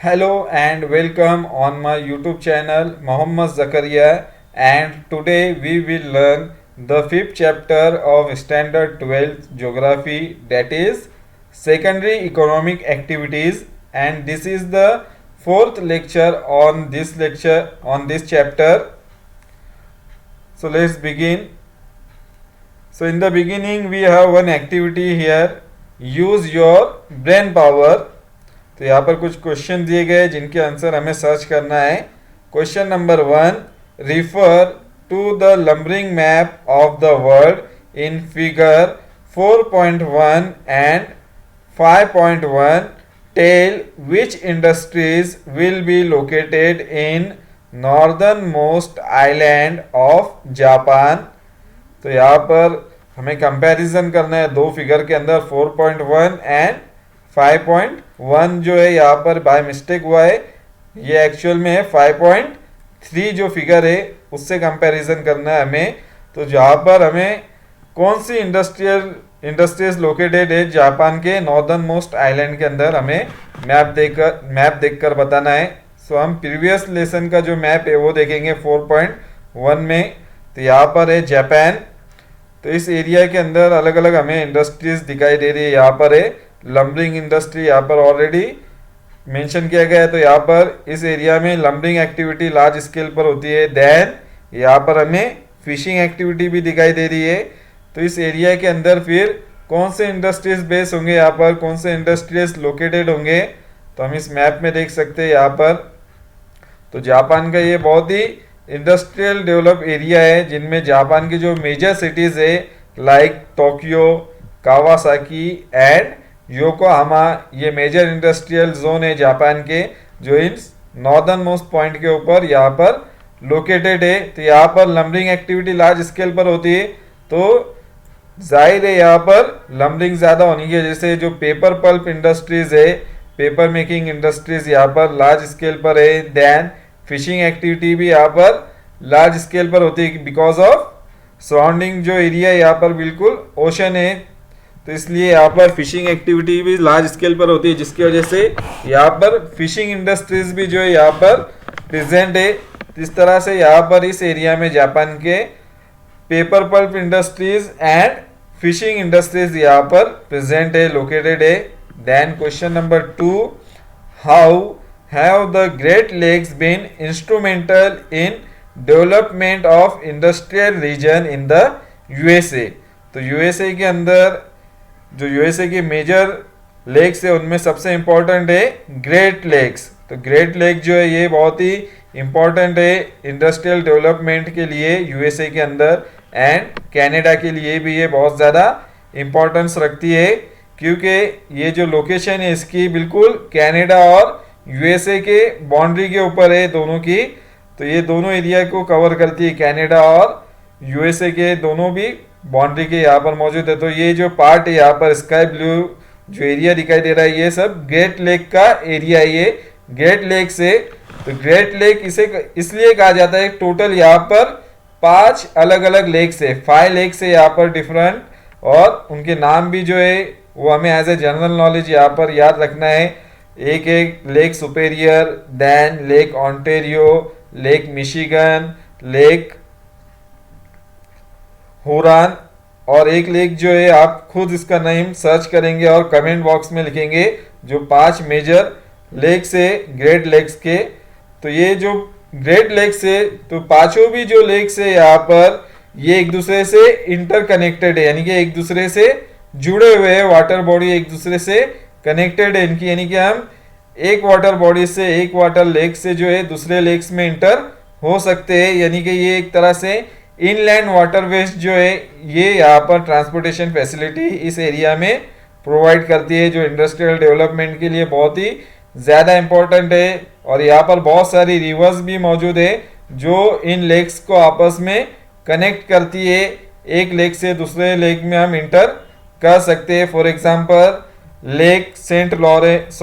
Hello and welcome on my YouTube channel Mohammad Zakaria, and today we will learn the fifth chapter of Standard 12th Geography, that is Secondary Economic Activities, and this is the fourth lecture on this chapter. So let's begin. So in the beginning we have one activity here, use your brain power. तो यहाँ पर कुछ question दिए गए जिनके answer हमें search करना है. Question number 1, refer to the lumbering map of the world in figure 4.1 and 5.1. Tell which industries will be located in northern most island of Japan. तो यहाँ पर हमें कंपैरिजन करना है दो फिगर के अंदर 4.1 एंड 5.1 जो है यहाँ पर बाय मिस्टेक हुआ है, ये एक्चुअल में है 5.3 जो फिगर है उससे कंपैरिजन करना है हमें. तो जहाँ पर हमें कौन सी इंडस्ट्रीज लोकेटेड है जापान के नॉर्दर्न मोस्ट आइलैंड के अंदर, हमें मैप देखकर बताना है. सो हम प्रीवियस लेसन का जो मैप है वो देखेंगे 4.1 में. तो यहाँ पर है जापान. तो इस एरिया के अंदर अलग अलग हमें इंडस्ट्रीज दिखाई दे रही है. यहाँ पर है लंबरिंग इंडस्ट्री, यहाँ पर ऑलरेडी मेंशन किया गया है. तो यहाँ पर इस एरिया में लंबरिंग एक्टिविटी लार्ज स्केल पर होती है. देन यहाँ पर हमें फिशिंग एक्टिविटी भी दिखाई दे रही है. तो इस एरिया के अंदर फिर कौन से इंडस्ट्रीज बेस होंगे, यहाँ पर कौन से इंडस्ट्रीज लोकेटेड होंगे, तो हम इस मैप में देख सकते हैं यहाँ पर. तो जापान का ये बहुत ही इंडस्ट्रियल डेवलप एरिया है जिनमें जापान की जो मेजर सिटीज़ है like Tokyo, Kawasaki and Yokohama, ये मेजर इंडस्ट्रियल जोन है जापान के जो इन नॉर्दर्न मोस्ट पॉइंट के ऊपर यहाँ पर लोकेटेड है. तो यहाँ पर लंबरिंग एक्टिविटी लार्ज स्केल पर होती है. तो जाहिर है यहाँ पर लंबरिंग ज़्यादा होनी है. जैसे जो पेपर पल्प इंडस्ट्रीज है, पेपर मेकिंग इंडस्ट्रीज यहाँ पर लार्ज स्केल पर है. देन फिशिंग एक्टिविटी भी यहाँ पर लार्ज स्केल पर होती है बिकॉज ऑफ सराउंडिंग जो एरिया यहाँ पर बिल्कुल ओशन है. तो इसलिए यहाँ पर फिशिंग एक्टिविटी भी लार्ज स्केल पर होती है जिसकी वजह से यहाँ पर फिशिंग इंडस्ट्रीज भी जो है यहाँ पर प्रेजेंट है. इस तरह से यहाँ पर इस एरिया में जापान के paper pulp industries and fishing industries यहाँ पर प्रेजेंट है, लोकेटेड है. Then question number 2, how have the Great Lakes been instrumental in development of industrial region in the USA. तो यूएसए के अंदर जो यूएसए की मेजर लेक्स है उनमें सबसे इम्पोर्टेंट है ग्रेट लेक्स. तो ग्रेट लेक जो है ये बहुत ही इम्पोर्टेंट है इंडस्ट्रियल डेवलपमेंट के लिए यूएसए के अंदर, एंड कनाडा के लिए भी ये बहुत ज़्यादा इम्पोर्टेंस रखती है क्योंकि ये जो लोकेशन है इसकी बिल्कुल कनाडा और यूएसए के बाउंड्री के ऊपर है दोनों की. तो ये दोनों एरिया को कवर करती है, कनाडा और यूएसए के दोनों भी बाउंड्री के यहाँ पर मौजूद है. तो ये जो पार्ट है यहाँ पर स्काई ब्लू जो एरिया दिखाई दे रहा है ये सब ग्रेट लेक का एरिया है, ये ग्रेट लेक से. तो ग्रेट लेक इसे इसलिए कहा जाता है, टोटल यहाँ पर 5 अलग अलग लेक्स है, 5 लेक्स है यहाँ पर डिफरेंट, और उनके नाम भी जो है वो हमें एज ए जनरल नॉलेज यहाँ पर याद रखना है. एक एक lake Superior, then lake Ontario, lake Michigan, lake Huron, और एक लेक जो है आप खुद इसका नेम सर्च करेंगे और कमेंट बॉक्स में लिखेंगे. जो 5 मेजर लेक्स है ग्रेट लेक्स के. तो ये जो ग्रेट लेक्स है तो पांचों भी जो लेक्स है यहाँ पर ये एक दूसरे से इंटरकनेक्टेड है, यानी कि एक दूसरे से जुड़े हुए हैं. वाटर बॉडी एक दूसरे से कनेक्टेड है इनकी, यानी कि हम एक वाटर बॉडी से एक वाटर लेक से जो है दूसरे लेक्स में इंटर हो सकते हैं. यानी कि ये एक तरह से इनलैंड वाटरवेज जो है ये यहाँ पर ट्रांसपोर्टेशन फैसिलिटी इस एरिया में प्रोवाइड करती है जो इंडस्ट्रियल डेवलपमेंट के लिए बहुत ही ज़्यादा इम्पोर्टेंट है. और यहाँ पर बहुत सारी रिवर्स भी मौजूद है जो इन लेक्स को आपस में कनेक्ट करती है. एक लेक से दूसरे लेक में हम इंटर कर सकते हैं. For example Lake Saint Lawrence,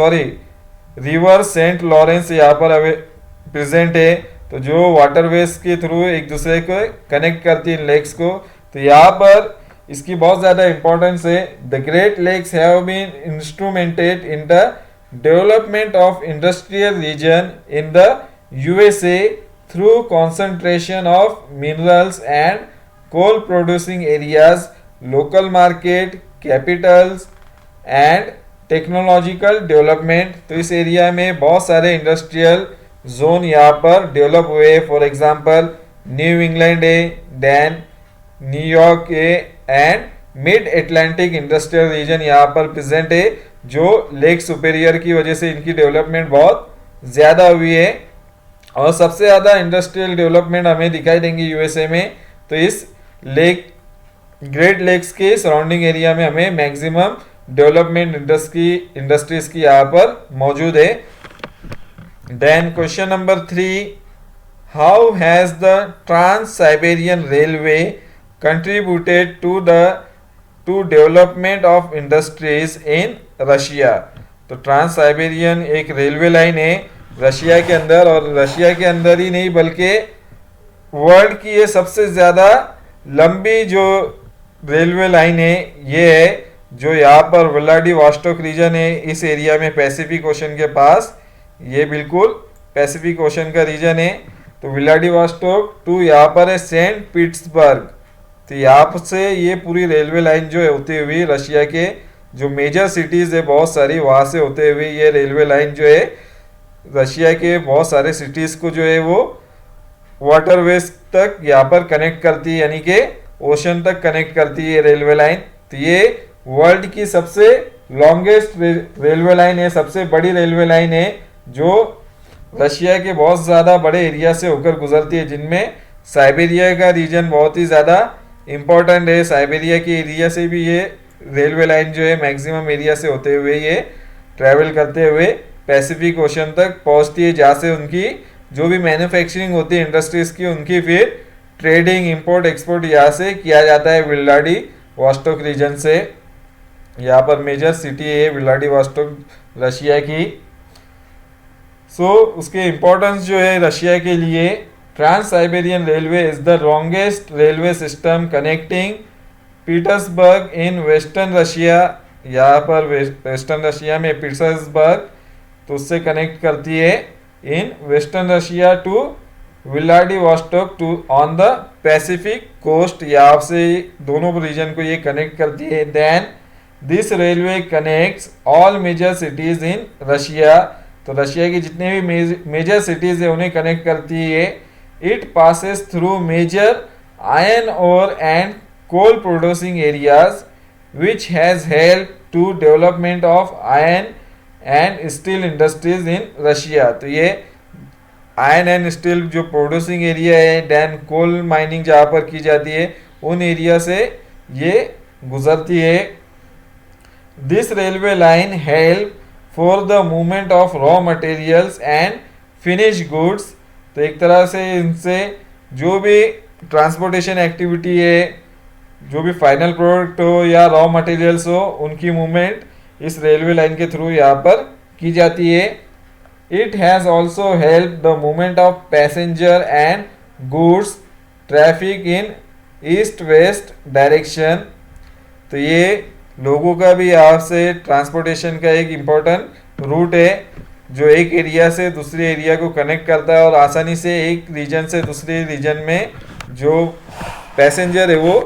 River Saint Lawrence यहाँ पर प्रेजेंट है. तो जो वाटरवेज के थ्रू एक दूसरे को कनेक्ट करती है इन लेक्स को. तो यहाँ पर इसकी बहुत ज़्यादा इंपॉर्टेंस है. The Great Lakes have been instrumented in the development of industrial region in the USA through concentration of minerals and coal producing areas, local market, capitals and technological development. तो इस एरिया में बहुत सारे industrial zone यहाँ पर develop हुए। For example new England है, then New York है and mid Atlantic industrial region यहाँ पर प्रेजेंट है, जो लेक सुपेरियर की वजह से इनकी डेवलपमेंट बहुत ज़्यादा हुई है। और सबसे ज़्यादा इंडस्ट्रियल डेवलपमेंट हमें दिखाई देंगी यूएसए में। तो इस लेक ग्रेट लेक्स के सराउंडिंग एरिया में हमें मैक्सिमम डेवलपमेंट इंडस्ट्रीज की यहाँ पर मौजूद है। Then question number 3, how has the trans Siberian railway contributed to development of industries in Russia. तो ट्रांस साइबेरियन एक रेलवे लाइन है रशिया के अंदर, और रशिया के अंदर ही नहीं बल्कि वर्ल्ड की ये सबसे ज़्यादा लंबी जो रेलवे लाइन है ये है, जो यहाँ पर व्लादिवोस्टोक रीजन है। इस एरिया में पैसिफिक ओशन के पास, ये बिल्कुल पैसिफिक ओशन का रीजन है। तो व्लादिवोस्टोक टू यहाँ पर है सेंट पीटर्सबर्ग। तो यहाँ से ये पूरी रेलवे लाइन जो है होती हुई रशिया के जो मेजर सिटीज़ है बहुत सारी, वहाँ से होते हुए ये रेलवे लाइन जो है रशिया के बहुत सारे सिटीज़ को जो है वो वाटरवेज तक यहाँ पर कनेक्ट करती है, यानी कि ओशन तक कनेक्ट करती है ये रेलवे लाइन। तो ये वर्ल्ड की सबसे लॉन्गेस्ट रेलवे लाइन है, सबसे बड़ी रेलवे लाइन है, जो रशिया के बहुत ज़्यादा बड़े एरिया से होकर गुजरती है, जिनमें साइबेरिया का रीजन बहुत ही ज़्यादा इम्पोर्टेंट है। साइबेरिया के एरिया से भी ये रेलवे लाइन जो है मैक्सिमम एरिया से होते हुए ये ट्रैवल करते हुए पैसिफिक ओशन तक पहुंचती है, जहाँ से उनकी जो भी मैन्युफैक्चरिंग होती है इंडस्ट्रीज की, उनकी फिर ट्रेडिंग इंपोर्ट एक्सपोर्ट यहाँ से किया जाता है व्लादिवोस्टोक रीजन से। यहाँ पर मेजर सिटी है व्लादिवोस्टोक रशिया की। उसके इम्पोर्टेंस जो है रशिया के लिए, trans Siberian railway is the longest railway system connecting Petersburg in western Russia. यहाँ पर वेस्टर्न रशिया में पीटर्सबर्ग तो उससे कनेक्ट करती है in western Russia to Vladivostok to on the Pacific coast. यहाँ से दोनों रीजन को ये कनेक्ट करती है। Then this railway connects all major cities in Russia. तो रशिया की जितने भी मेजर सिटीज है उन्हें कनेक्ट करती है। It passes through major iron ore and coal producing areas which has helped to development of iron and steel industries in Russia। तो ये आयरन एंड स्टील जो प्रोड्यूसिंग एरिया है, देन कोल माइनिंग जहाँ पर की जाती है, उन एरिया से ये गुजरती है। This railway line help for the movement of raw materials and finish goods. तो एक तरह से इनसे जो भी ट्रांसपोर्टेशन एक्टिविटी है, जो भी फाइनल प्रोडक्ट हो या रॉ मटेरियल्स हो, उनकी मूवमेंट इस रेलवे लाइन के थ्रू यहाँ पर की जाती है। It has also help the movement of passenger and goods traffic in east west direction. तो ये लोगों का भी यहाँ से ट्रांसपोर्टेशन का एक इम्पोर्टेंट रूट है, जो एक एरिया से दूसरे एरिया को कनेक्ट करता है और आसानी से एक रीजन से दूसरे रीजन में जो पैसेंजर है वो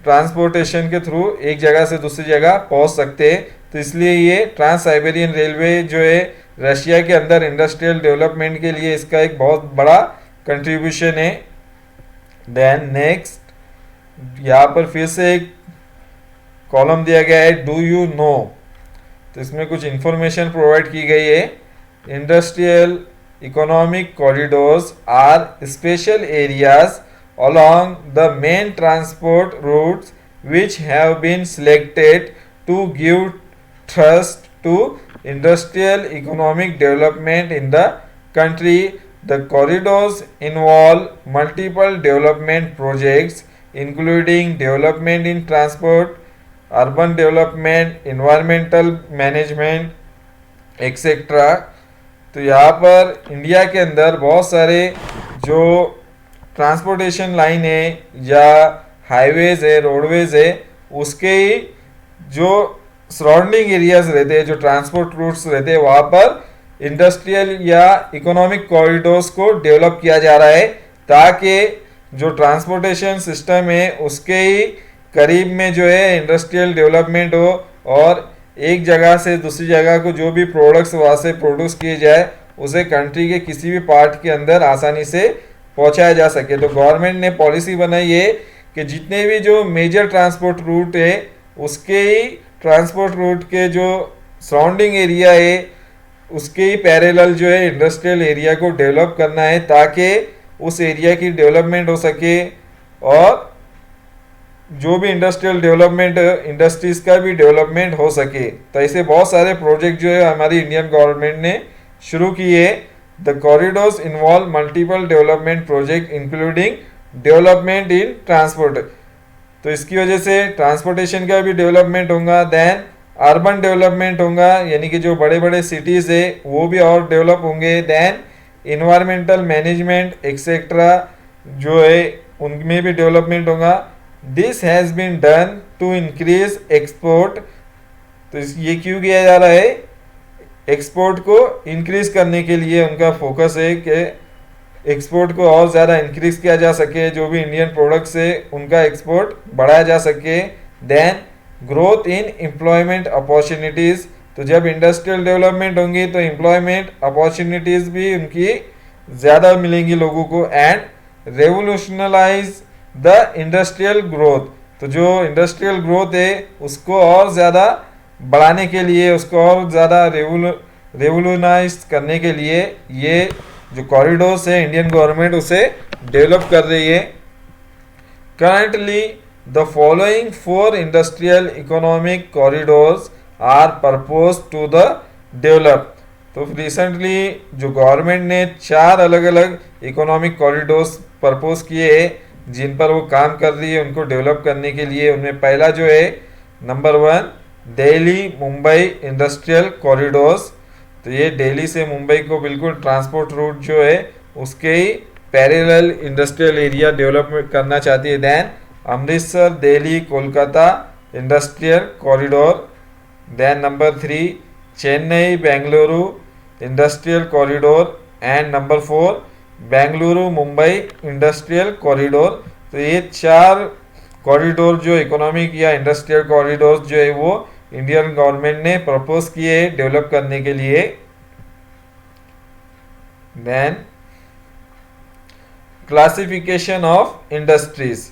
ट्रांसपोर्टेशन के थ्रू एक जगह से दूसरी जगह पहुंच सकते हैं। तो इसलिए ये ट्रांस साइबेरियन रेलवे जो है रशिया के अंदर इंडस्ट्रियल डेवलपमेंट के लिए इसका एक बहुत बड़ा कंट्रीब्यूशन है। देन नेक्स्ट यहाँ पर फिर से एक कॉलम दिया गया है, डू यू नो। तो इसमें कुछ इंफॉर्मेशन प्रोवाइड की गई है। Industrial economic corridors are special areas along the main transport routes which have been selected to give thrust to industrial economic development in the country. The corridors involve multiple development projects including development in transport, urban development, environmental management, etc. तो यहाँ पर India के अंदर बहुत सारे जो transportation line है या हाईवेज है, रोडवेज है, उसके ही जो सराउंडिंग एरियाज रहते हैं, जो ट्रांसपोर्ट रूट्स रहते हैं, वहां पर इंडस्ट्रियल या इकोनॉमिक कॉरिडोर्स को डेवलप किया जा रहा है, ताकि जो ट्रांसपोर्टेशन सिस्टम है उसके ही करीब में जो है इंडस्ट्रियल डेवलपमेंट हो, और एक जगह से दूसरी जगह को जो भी प्रोडक्ट्स वहाँ से प्रोड्यूस किए जाए उसे कंट्री के किसी भी पार्ट के अंदर आसानी से पहुंचाया जा सके। तो गवर्नमेंट ने पॉलिसी बनाई है कि जितने भी जो मेजर ट्रांसपोर्ट रूट है उसके ही ट्रांसपोर्ट रूट के जो सराउंडिंग एरिया है उसके ही पैरेलल जो है इंडस्ट्रियल एरिया को डेवलप करना है, ताकि उस एरिया की डेवलपमेंट हो सके, और जो भी इंडस्ट्रियल डेवलपमेंट, इंडस्ट्रीज का भी डेवलपमेंट हो सके। तो ऐसे बहुत सारे प्रोजेक्ट जो है हमारी इंडियन गवर्नमेंट ने शुरू किए। The corridors involve multiple development project including development in transport. तो इसकी वजह से ट्रांसपोर्टेशन का भी डेवलपमेंट होगा, देन अर्बन डेवलपमेंट होगा, यानी कि जो बड़े बड़े सिटीज़ है वो भी और डेवलप होंगे, देन इन्वायरमेंटल मैनेजमेंट एक्सेट्रा जो है उनमें भी डेवलपमेंट होगा। This has been done to increase export. तो ये क्यों किया जा रहा है? एक्सपोर्ट को इंक्रीज करने के लिए उनका फोकस है कि एक्सपोर्ट को और ज़्यादा इंक्रीज किया जा सके, जो भी इंडियन प्रोडक्ट्स है उनका एक्सपोर्ट बढ़ाया जा सके। Then growth in employment opportunities. तो जब इंडस्ट्रियल डेवलपमेंट होंगी तो एम्प्लॉयमेंट अपॉर्चुनिटीज़ भी उनकी ज़्यादा मिलेंगी लोगों को। And revolutionalize the industrial growth. तो जो इंडस्ट्रियल ग्रोथ है उसको और ज़्यादा बढ़ाने के लिए, उसको और ज़्यादा रेवोल्यूनाइज करने के लिए ये जो कॉरिडोर्स है इंडियन गवर्नमेंट उसे डेवलप कर रही है। Currently the following 4 industrial economic corridors are propose to the develop. तो रिसेंटली जो गवर्नमेंट ने 4 अलग अलग इकोनॉमिक कॉरिडोर्स प्रपोज किए हैं जिन पर वो काम कर रही है उनको डेवलप करने के लिए। उनमें पहला जो है number 1 Delhi Mumbai industrial corridors. तो ये दिल्ली से मुंबई को बिल्कुल ट्रांसपोर्ट रूट जो है उसके ही पैरेलल इंडस्ट्रियल एरिया डेवलप करना चाहती है। Then Amritsar Delhi Kolkata industrial corridor. Then number 3 Chennai Bengaluru industrial corridor. And number 4 Bengaluru Mumbai industrial corridor. तो ये 4 कॉरिडोर जो इकोनॉमिक या इंडस्ट्रियल कॉरिडोर जो है वो इंडियन गवर्नमेंट ने प्रपोज किए डेवलप करने के लिए। Then classification of industries.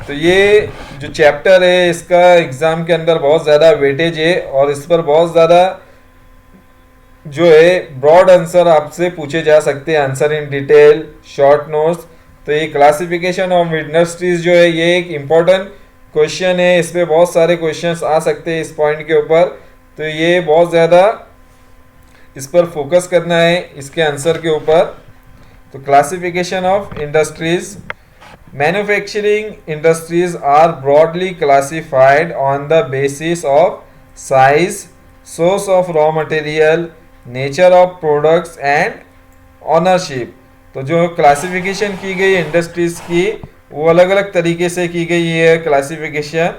तो ये जो चैप्टर है इसका एग्जाम के अंदर बहुत ज़्यादा वेटेज है और इस पर बहुत ज़्यादा जो है ब्रॉड आंसर आपसे पूछे जा सकते हैं, answer in detail, short notes. तो ये क्लासिफिकेशन ऑफ इंडस्ट्रीज जो है ये एक इम्पॉर्टेंट क्वेश्चन है, इस पे बहुत सारे क्वेश्चंस आ सकते हैं इस पॉइंट के ऊपर। तो ये बहुत ज़्यादा इस पर फोकस करना है इसके आंसर के ऊपर। तो classification of industries. Manufacturing industries are broadly classified on the basis of size, source of raw material, nature of products and ownership. तो जो क्लासिफिकेशन की गई इंडस्ट्रीज की वो अलग अलग तरीके से की गई है क्लासिफिकेशन,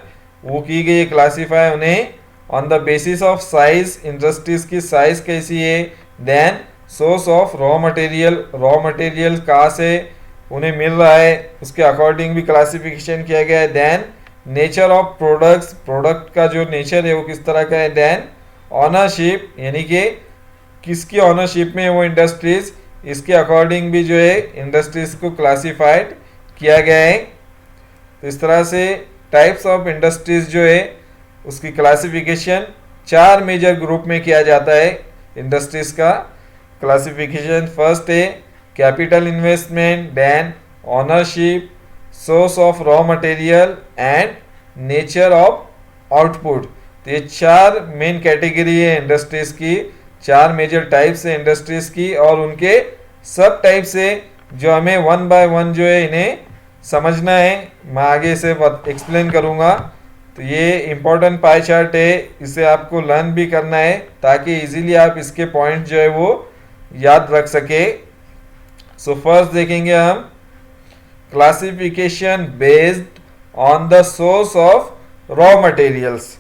वो की गई है क्लासीफाई उन्हें on the basis of size, industries की साइज कैसी है। Then source of raw material कहाँ से उन्हें मिल रहा है उसके अकॉर्डिंग भी क्लासिफिकेशन किया गया है। Then nature of products, product का जो नेचर है वो किस तरह का है। देन ऑनरशिप, यानी कि किसकी ऑनरशिप में वो इंडस्ट्रीज, इसके अकॉर्डिंग भी जो है इंडस्ट्रीज को क्लासिफाइड किया गया है। तो इस तरह से टाइप्स ऑफ इंडस्ट्रीज जो है उसकी क्लासिफिकेशन 4 मेजर ग्रुप में किया जाता है इंडस्ट्रीज का क्लासिफिकेशन। फर्स्ट है capital investment, then ownership, source of raw material and nature of output. तो ये 4 मेन कैटेगरी है इंडस्ट्रीज की, 4 मेजर टाइप्स है इंडस्ट्रीज की, और उनके सब टाइप से जो हमें 1 बाय 1 जो है इन्हें समझना है, मैं आगे से एक्सप्लेन करूँगा। तो ये इम्पोर्टेंट पाई चार्ट है, इसे आपको लर्न भी करना है ताकि इजीली आप इसके पॉइंट जो है वो याद रख सके। सो फर्स्ट देखेंगे हम classification based on the source of raw materials.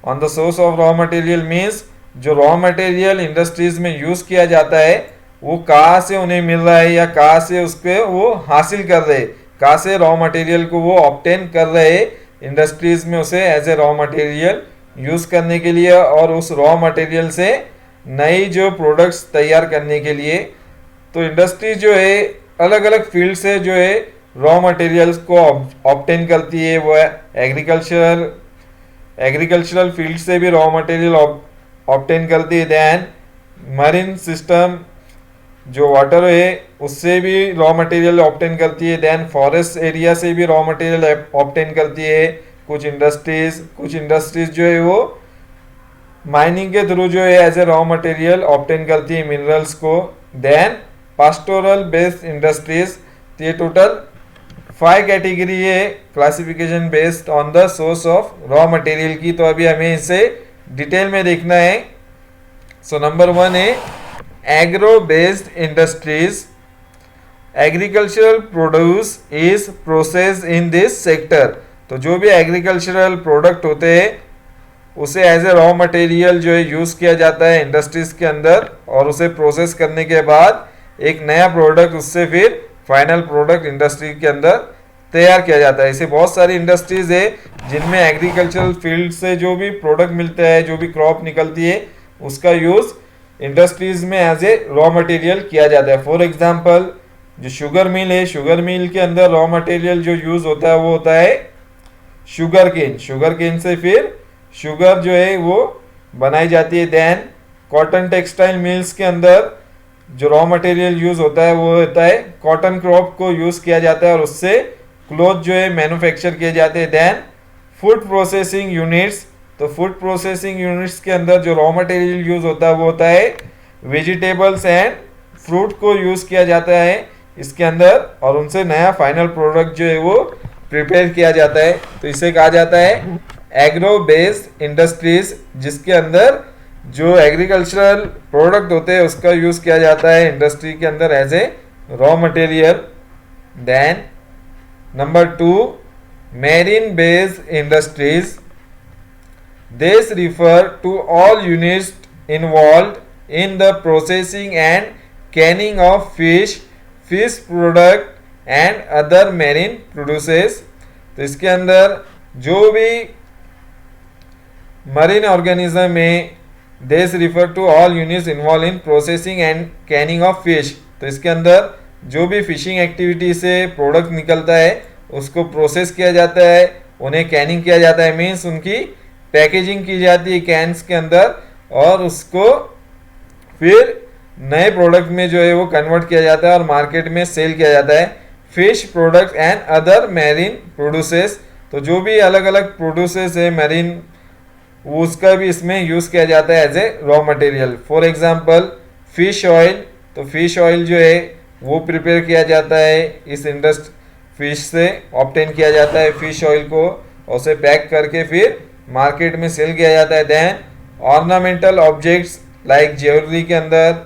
On the source of raw material means जो रॉ मटेरियल इंडस्ट्रीज में यूज किया जाता है वो कहाँ से उन्हें मिल रहा है या कहाँ से उसके वो हासिल कर रहे, कहाँ से रॉ मटेरियल को वो ऑब्टेन कर रहे इंडस्ट्रीज में उसे as a raw material use करने के लिए और उस रॉ मटेरियल से नई जो प्रोडक्ट्स तैयार करने के लिए। तो इंडस्ट्री जो है अलग अलग फील्ड से जो है रॉ मटेरियल्स को ऑब्टेन करती है। वो एग्रीकल्चरल फील्ड से भी रॉ मटेरियल ऑब्टेन करती है। दैन मरीन सिस्टम जो वाटर है उससे भी रॉ मटेरियल ऑब्टेन करती है। दैन फॉरेस्ट एरिया से भी रॉ मटेरियल ऑब्टेन करती है। कुछ इंडस्ट्रीज जो है वो माइनिंग के थ्रू जो है as a raw material obtain करती है मिनरल्स को। देन पास्टोरल बेस्ड इंडस्ट्रीज, तो ये टोटल 5 कैटेगरी है classification based on the source of raw material की। तो अभी हमें इसे डिटेल में देखना है। सो नंबर 1 है agro based industries. Agricultural produce is process in this sector. तो जो भी एग्रीकल्चरल प्रोडक्ट होते हैं उसे एज ए रॉ मटेरियल जो है यूज किया जाता है इंडस्ट्रीज के अंदर और उसे प्रोसेस करने के बाद एक नया प्रोडक्ट उससे फिर फाइनल प्रोडक्ट इंडस्ट्री के अंदर तैयार किया जाता है। ऐसे बहुत सारी इंडस्ट्रीज है जिनमें एग्रीकल्चरल फील्ड से जो भी प्रोडक्ट मिलता है, जो भी क्रॉप निकलती है, उसका यूज इंडस्ट्रीज में एज ए रॉ मटेरियल किया जाता है। फॉर एग्जाम्पल जो शुगर मिल है, शुगर मिल के अंदर रॉ मटेरियल जो यूज होता है वो होता है शुगर केन। शुगर केन से फिर शुगर जो है वो बनाई जाती है। देन कॉटन टेक्सटाइल मिल्स के अंदर जो रॉ मटेरियल यूज होता है वो होता है कॉटन क्रॉप को यूज किया जाता है और उससे क्लॉथ जो है मैन्युफैक्चर किए जाते हैं। देन फूड प्रोसेसिंग यूनिट्स, तो फूड प्रोसेसिंग यूनिट्स के अंदर जो रॉ मटेरियल यूज होता है वो होता है वेजिटेबल्स एंड फ्रूट को यूज किया जाता है इसके अंदर और उनसे नया फाइनल प्रोडक्ट जो है वो प्रिपेयर किया जाता है। तो इसे कहा जाता है एग्रो बेस्ड इंडस्ट्रीज, जिसके अंदर जो एग्रीकल्चरल प्रोडक्ट होते हैं उसका यूज किया जाता है इंडस्ट्री के अंदर as a raw material. Then number 2 marine based industries. This refer to all units involved in the processing and canning of fish product and other marine produces. तो इसके अंदर जो भी मरीन ऑर्गेनिज्म में this refer to all units involve in processing and canning of fish. तो इसके अंदर जो भी फिशिंग एक्टिविटी से प्रोडक्ट निकलता है उसको प्रोसेस किया जाता है, उन्हें कैनिंग किया जाता है, मीन्स उनकी पैकेजिंग की जाती है कैंस के अंदर और उसको फिर नए प्रोडक्ट में जो है वो कन्वर्ट किया जाता है और मार्केट में सेल किया जाता है। Fish product and other marine produces, तो जो भी अलग अलग प्रोड्यूसेस है मैरीन उसका भी इसमें यूज किया जाता है as a raw material. For example fish oil, तो फिश ऑयल जो है वो प्रिपेयर किया जाता है इस फिश से ऑब्टेन किया जाता है फिश ऑयल को और उसे पैक करके फिर मार्केट में सेल किया जाता है। Then ornamental objects like jewellery के अंदर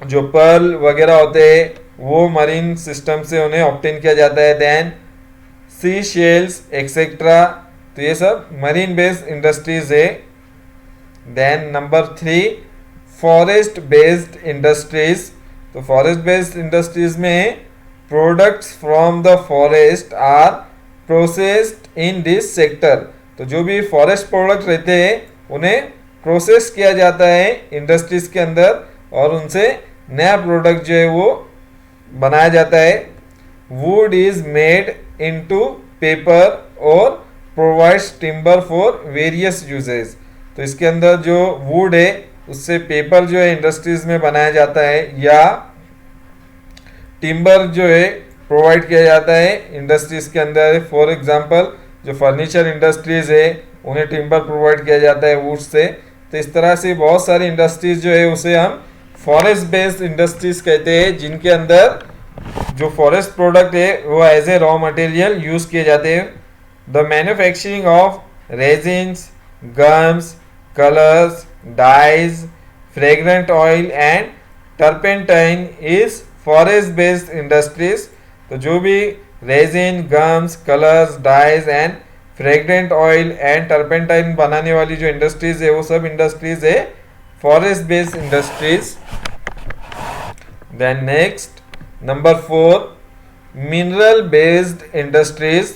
जो पर्ल वगैरह होते हैं वो मरीन सिस्टम से उन्हें ऑब्टेन किया जाता है। देन सी शेल्स एक्सेट्रा, तो ये सब मरीन बेस्ड इंडस्ट्रीज है। Then number 3 forest based industries. तो फॉरेस्ट बेस्ड इंडस्ट्रीज में products from the forest are processed in this sector. तो जो भी फॉरेस्ट प्रोडक्ट रहते हैं उन्हें प्रोसेस किया जाता है इंडस्ट्रीज के अंदर और उनसे नया प्रोडक्ट जो है वो बनाया जाता है। Wood is made into paper और provides timber for various uses. तो इसके अंदर जो वुड है उससे पेपर जो है इंडस्ट्रीज में बनाया जाता है या टिम्बर जो है प्रोवाइड किया जाता है इंडस्ट्रीज के अंदर। फॉर एग्जांपल जो फर्नीचर इंडस्ट्रीज है उन्हें टिम्बर प्रोवाइड किया जाता है वुड से। तो इस तरह से बहुत सारी इंडस्ट्रीज जो है उसे हम फॉरेस्ट बेस्ड इंडस्ट्रीज कहते हैं, जिनके अंदर जो फॉरेस्ट प्रोडक्ट है वो as a raw material use किए जाते हैं। The manufacturing of resins, gums, colours, dyes, fragrant oil and turpentine is forest based industries. तो जो भी resin, gums, colours, dyes and fragrant oil and turpentine बनाने वाली जो इंडस्ट्रीज है वो सब इंडस्ट्रीज है forest based industries. Then next number 4, mineral based industries.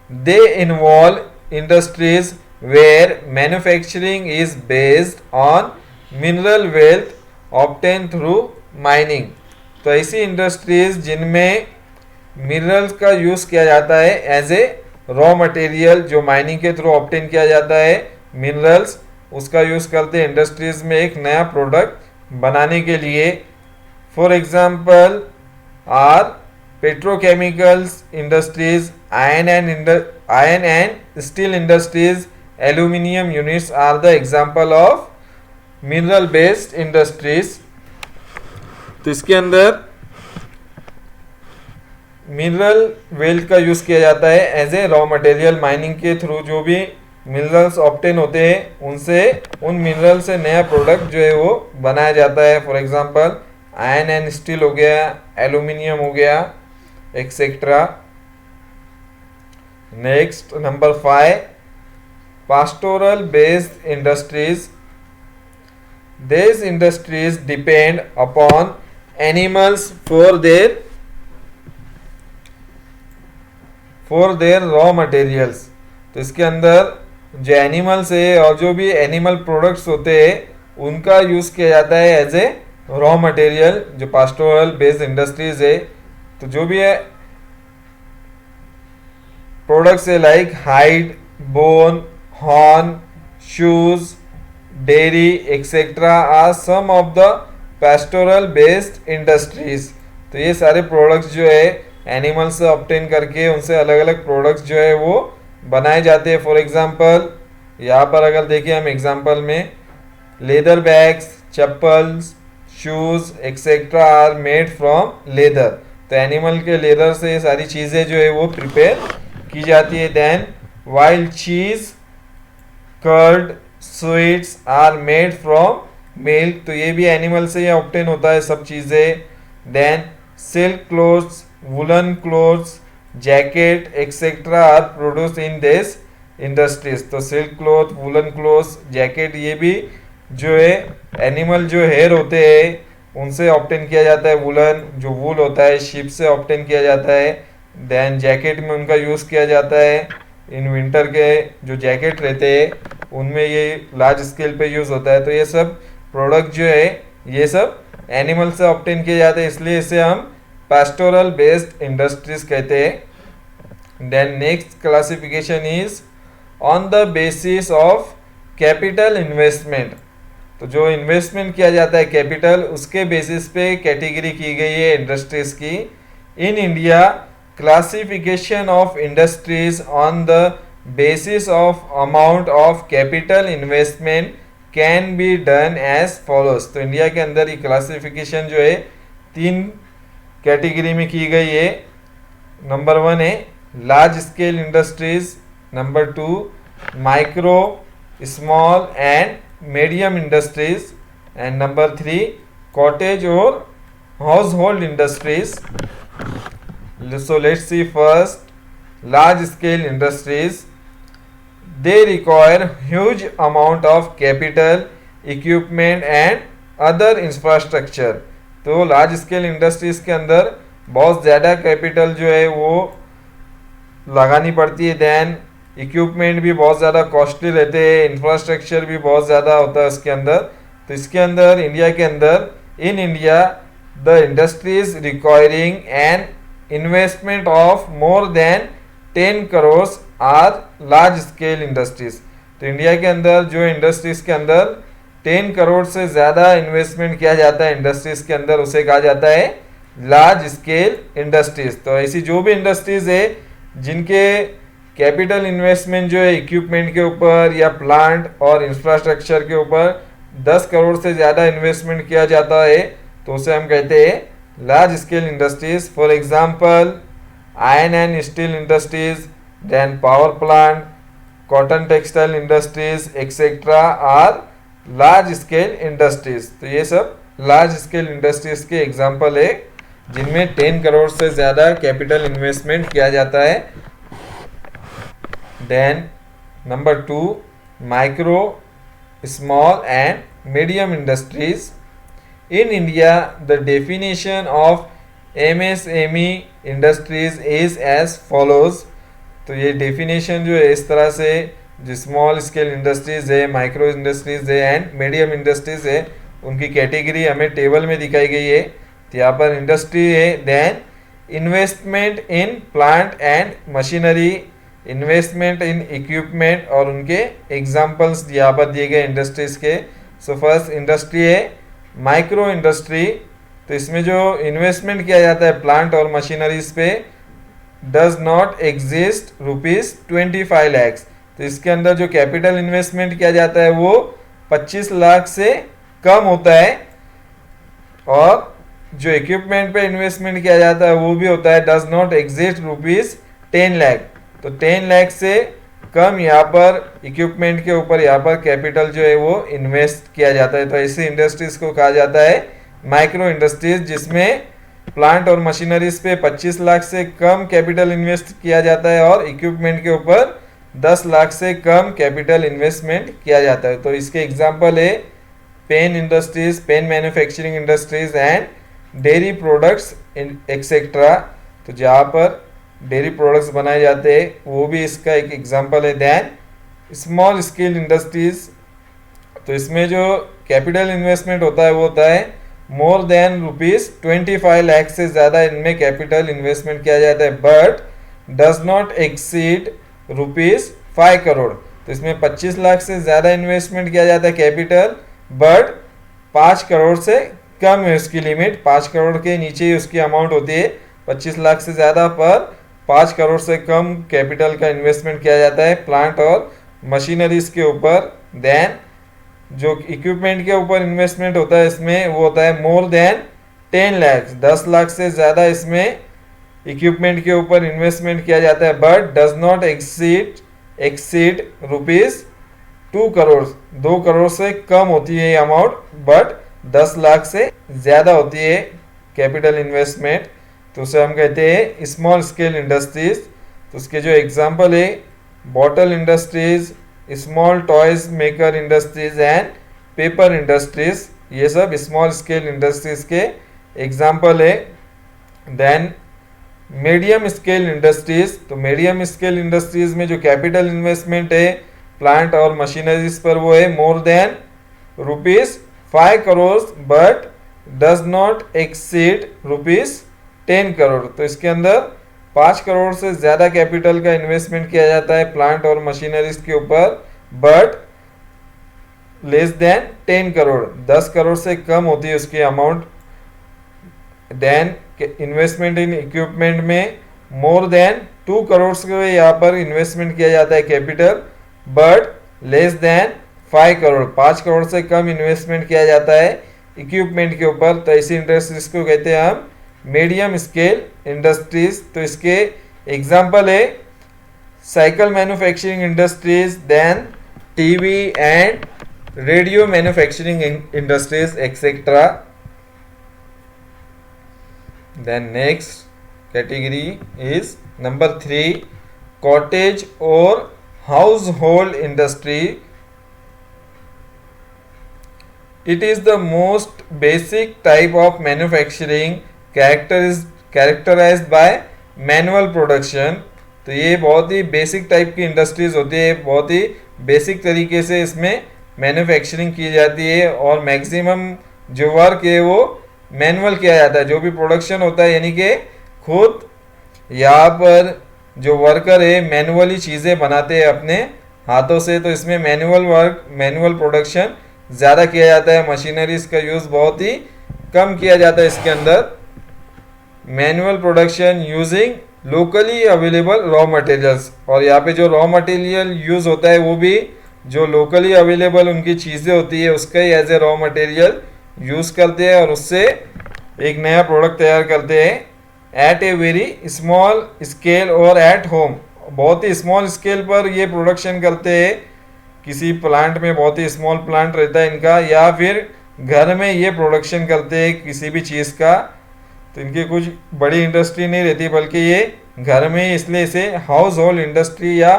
They involve industries where manufacturing is based on mineral wealth obtained through mining. तो ऐसी industries जिनमें मिनरल्स का यूज किया जाता है एज ए रॉ मटेरियल, जो माइनिंग के थ्रू ऑब्टेन किया जाता है मिनरल्स, उसका यूज करते हैं इंडस्ट्रीज में एक नया प्रोडक्ट बनाने के लिए. For example are petrochemicals industries, iron and steel industries, aluminum units are the example of mineral based industries. तो इसके अंदर मिनरल वेल्थ का यूज किया जाता है as a raw material. Mining के थ्रू जो भी मिनरल्स ऑब्टेन होते हैं उनसे, उन मिनरल से नया प्रोडक्ट जो है वो बनाया जाता है. For example iron and steel हो गया, एल्यूमिनियम हो गया, etcetera. Next number 5, pastoral based industries. These industries depend upon animals for their raw materials. तो इसके अंदर जो एनिमल्स है और जो भी एनिमल प्रोडक्ट्स होते हैं उनका यूज किया जाता है एज ए रॉ मटेरियल, जो पास्टोरल बेस्ड इंडस्ट्रीज है. तो जो भी है प्रोडक्ट्स है like hide, bone, horn, shoes, dairy etcetera are some of the pastoral based industries. तो ये सारे प्रोडक्ट्स जो है एनिमल से ऑब्टेन करके उनसे अलग अलग प्रोडक्ट्स जो है वो बनाए जाते हैं. फॉर एग्जांपल यहाँ पर अगर देखिए हम एग्जांपल में, leather bags, chappals, shoes etcetera are made from leather. तो एनिमल के लेदर से ये सारी चीज़ें जो है वो प्रिपेयर की जाती है. Then wild cheese, curd, sweets are made from milk. तो ये भी एनिमल से ये ऑब्टेन होता है सब चीज़ें. Then silk clothes, woollen clothes, jacket etcetera are produce in this industries. तो silk cloth, woollen clothes, jacket ये भी जो है एनिमल जो हेयर होते हैं उनसे ऑब्टेन किया जाता है. वुलन जो वूल होता है शिप से ऑब्टेन किया जाता है. देन जैकेट में उनका यूज़ किया जाता है. इन विंटर के जो जैकेट रहते हैं उनमें ये लार्ज स्केल पे यूज़ होता है. तो ये सब प्रोडक्ट जो है ये सब एनिमल से ऑब्टेन किए जाते हैं, इसलिए इसे हम पास्टोरल बेस्ड इंडस्ट्रीज कहते हैं. Then next classification is on the basis of capital investment. तो जो इन्वेस्टमेंट किया जाता है कैपिटल, उसके बेसिस पे कैटेगरी की गई है इंडस्ट्रीज की. In India classification of industries on the basis of amount of capital investment can be done as follows. तो इंडिया के अंदर ये क्लासिफिकेशन जो है 3 कैटेगरी में की गई है. नंबर 1 है large scale industries, number 2 micro, small and medium industries, and number 3 cottage और household industries. So let's see first large scale industries. They require huge amount of capital, equipment and other infrastructure. तो large scale industries के अंदर बहुत ज़्यादा capital जो है वो लगानी पड़ती है. देन इक्विपमेंट भी बहुत ज़्यादा कॉस्टली रहते हैं, इंफ्रास्ट्रक्चर भी बहुत ज़्यादा होता है उसके अंदर. तो इसके अंदर इंडिया के अंदर in India the industries requiring an investment of more than 10 crore are large scale industries. तो इंडिया के अंदर जो इंडस्ट्रीज के अंदर 10 करोड़ से ज़्यादा इन्वेस्टमेंट किया जाता है इंडस्ट्रीज के अंदर, उसे कहा जाता है लार्ज स्केल इंडस्ट्रीज. तो ऐसी जो भी इंडस्ट्रीज है जिनके कैपिटल इन्वेस्टमेंट जो है इक्विपमेंट के ऊपर या प्लांट और इंफ्रास्ट्रक्चर के ऊपर 10 करोड़ से ज़्यादा इन्वेस्टमेंट किया जाता है, तो उसे हम कहते हैं large scale industries. For example iron and steel industries, then power plant, cotton textile industries etcetera are large scale industries. तो ये सब लार्ज स्केल इंडस्ट्रीज के एग्जांपल है जिनमें 10 करोड़ से ज़्यादा कैपिटल इन्वेस्टमेंट किया जाता है. Then number 2, micro, small and medium industries. In India, the definition of MSME industries is as follows. तो ये डेफिनेशन जो है इस तरह से, जो स्मॉल स्केल इंडस्ट्रीज है, माइक्रो इंडस्ट्रीज है एंड मीडियम इंडस्ट्रीज है, उनकी कैटेगरी हमें टेबल में दिखाई गई है. तो यहाँ पर इंडस्ट्री है. Then investment in plant and machinery, investment in equipment और उनके एग्जाम्पल्स यहाँ पर दिए गए इंडस्ट्रीज के. सो फर्स्ट इंडस्ट्री है माइक्रो इंडस्ट्री. तो इसमें जो इन्वेस्टमेंट किया जाता है प्लांट और मशीनरीज पे, डज नॉट एग्जिस्ट ₹25 लाख. तो इसके अंदर जो कैपिटल इन्वेस्टमेंट किया जाता है वो 25 लाख से कम होता है, और जो इक्विपमेंट पे इन्वेस्टमेंट किया जाता है वो भी होता है डज नॉट एग्जिस्ट ₹10 लाख. तो 10 लाख से कम यहाँ पर इक्विपमेंट के ऊपर यहाँ पर कैपिटल जो है वो इन्वेस्ट किया जाता है. तो ऐसी इंडस्ट्रीज को कहा जाता है माइक्रो इंडस्ट्रीज, जिसमें प्लांट और मशीनरीज पे 25 लाख से कम कैपिटल इन्वेस्ट किया जाता है और इक्विपमेंट के ऊपर 10 लाख से कम कैपिटल इन्वेस्टमेंट किया जाता है. तो इसके एग्जांपल है pen industries, pen manufacturing industries and dairy products etcetera. तो जहाँ पर डेयरी प्रोडक्ट्स बनाए जाते हैं वो भी इसका एक एग्जांपल है. Then small scale industries. तो इसमें जो कैपिटल इन्वेस्टमेंट होता है वो होता है मोर देन ₹25 लाख से ज़्यादा इनमें कैपिटल इन्वेस्टमेंट किया जाता है, but does not exceed ₹5 crore. तो इसमें 25 लाख से ज़्यादा इन्वेस्टमेंट किया जाता है कैपिटल, बट 5 करोड़ से कम है उसकी लिमिट. 5 करोड़ के नीचे ही उसकी अमाउंट होती है. 25 लाख से ज़्यादा पर 5 करोड़ से कम कैपिटल का इन्वेस्टमेंट किया जाता है प्लांट और मशीनरीज के ऊपर. देन जो इक्विपमेंट के ऊपर इन्वेस्टमेंट होता है इसमें वो होता है मोर देन 10 लाख. 10 लाख से ज़्यादा इसमें इक्विपमेंट के ऊपर इन्वेस्टमेंट किया जाता है, but does not exceed ₹2 crore. 2 crore से कम होती है ये अमाउंट, बट 10 लाख से ज़्यादा होती है कैपिटल इन्वेस्टमेंट. तो उसे हम कहते हैं स्मॉल स्केल इंडस्ट्रीज. तो उसके जो एग्जांपल है bottle industries, small toys maker industries and paper industries, ये सब स्मॉल स्केल इंडस्ट्रीज के एग्जांपल है. Then medium scale industries. तो मीडियम स्केल इंडस्ट्रीज में जो कैपिटल इन्वेस्टमेंट है प्लांट और मशीनरीज पर वो है more than ₹5 crore, but does not exceed ₹10 crore. तो इसके अंदर 5 करोड़ से ज़्यादा कैपिटल का इन्वेस्टमेंट किया जाता है प्लांट और मशीनरीज के ऊपर, but less than 10 crore. 10 crore से कम होती है उसकी amount. Then investment in equipment में मोर देन 2 करोड़ से यहाँ पर इन्वेस्टमेंट किया जाता है capital, but less then 5 crore. 5 crore से कम इन्वेस्टमेंट किया जाता है इक्विपमेंट के ऊपर. तो ऐसी इंडस्ट्रीज को कहते हैं हम मीडियम स्केल इंडस्ट्रीज. तो इसके एग्जांपल है cycle manufacturing industries, then TV and radio manufacturing industries etcetera. Then next category is number 3, cottage और household industry. It is the most basic type of manufacturing characterized by manual production. तो ये बहुत ही basic type की industries होती है, बहुत ही basic तरीके से इसमें मैन्युफैक्चरिंग की जाती है और मैक्सिमम जो वर्क है वो मैनुअल किया जाता है. जो भी प्रोडक्शन होता है यानी कि खुद यहाँ पर जो वर्कर है मैनुअली चीज़ें बनाते हैं अपने हाथों से. तो इसमें मैनुअल वर्क, मैनुअल प्रोडक्शन ज़्यादा किया जाता है. मशीनरीज का यूज़ बहुत ही कम किया जाता है इसके अंदर. Manual production using locally available raw materials. और यहाँ पे जो रॉ मटेरियल यूज़ होता है वो भी जो लोकली अवेलेबल उनकी चीज़ें होती है उसका ही as a raw material use करते हैं और उससे एक नया प्रोडक्ट तैयार करते हैं at a very small scale और एट होम. बहुत ही स्मॉल स्केल पर ये प्रोडक्शन करते हैं. किसी प्लांट में बहुत ही स्मॉल प्लांट रहता है इनका, या फिर घर में ये प्रोडक्शन करते हैं किसी भी चीज़ का. तो इनकी कुछ बड़ी इंडस्ट्री नहीं रहती बल्कि ये घर में, इसलिए इसे हाउस होल्ड इंडस्ट्री या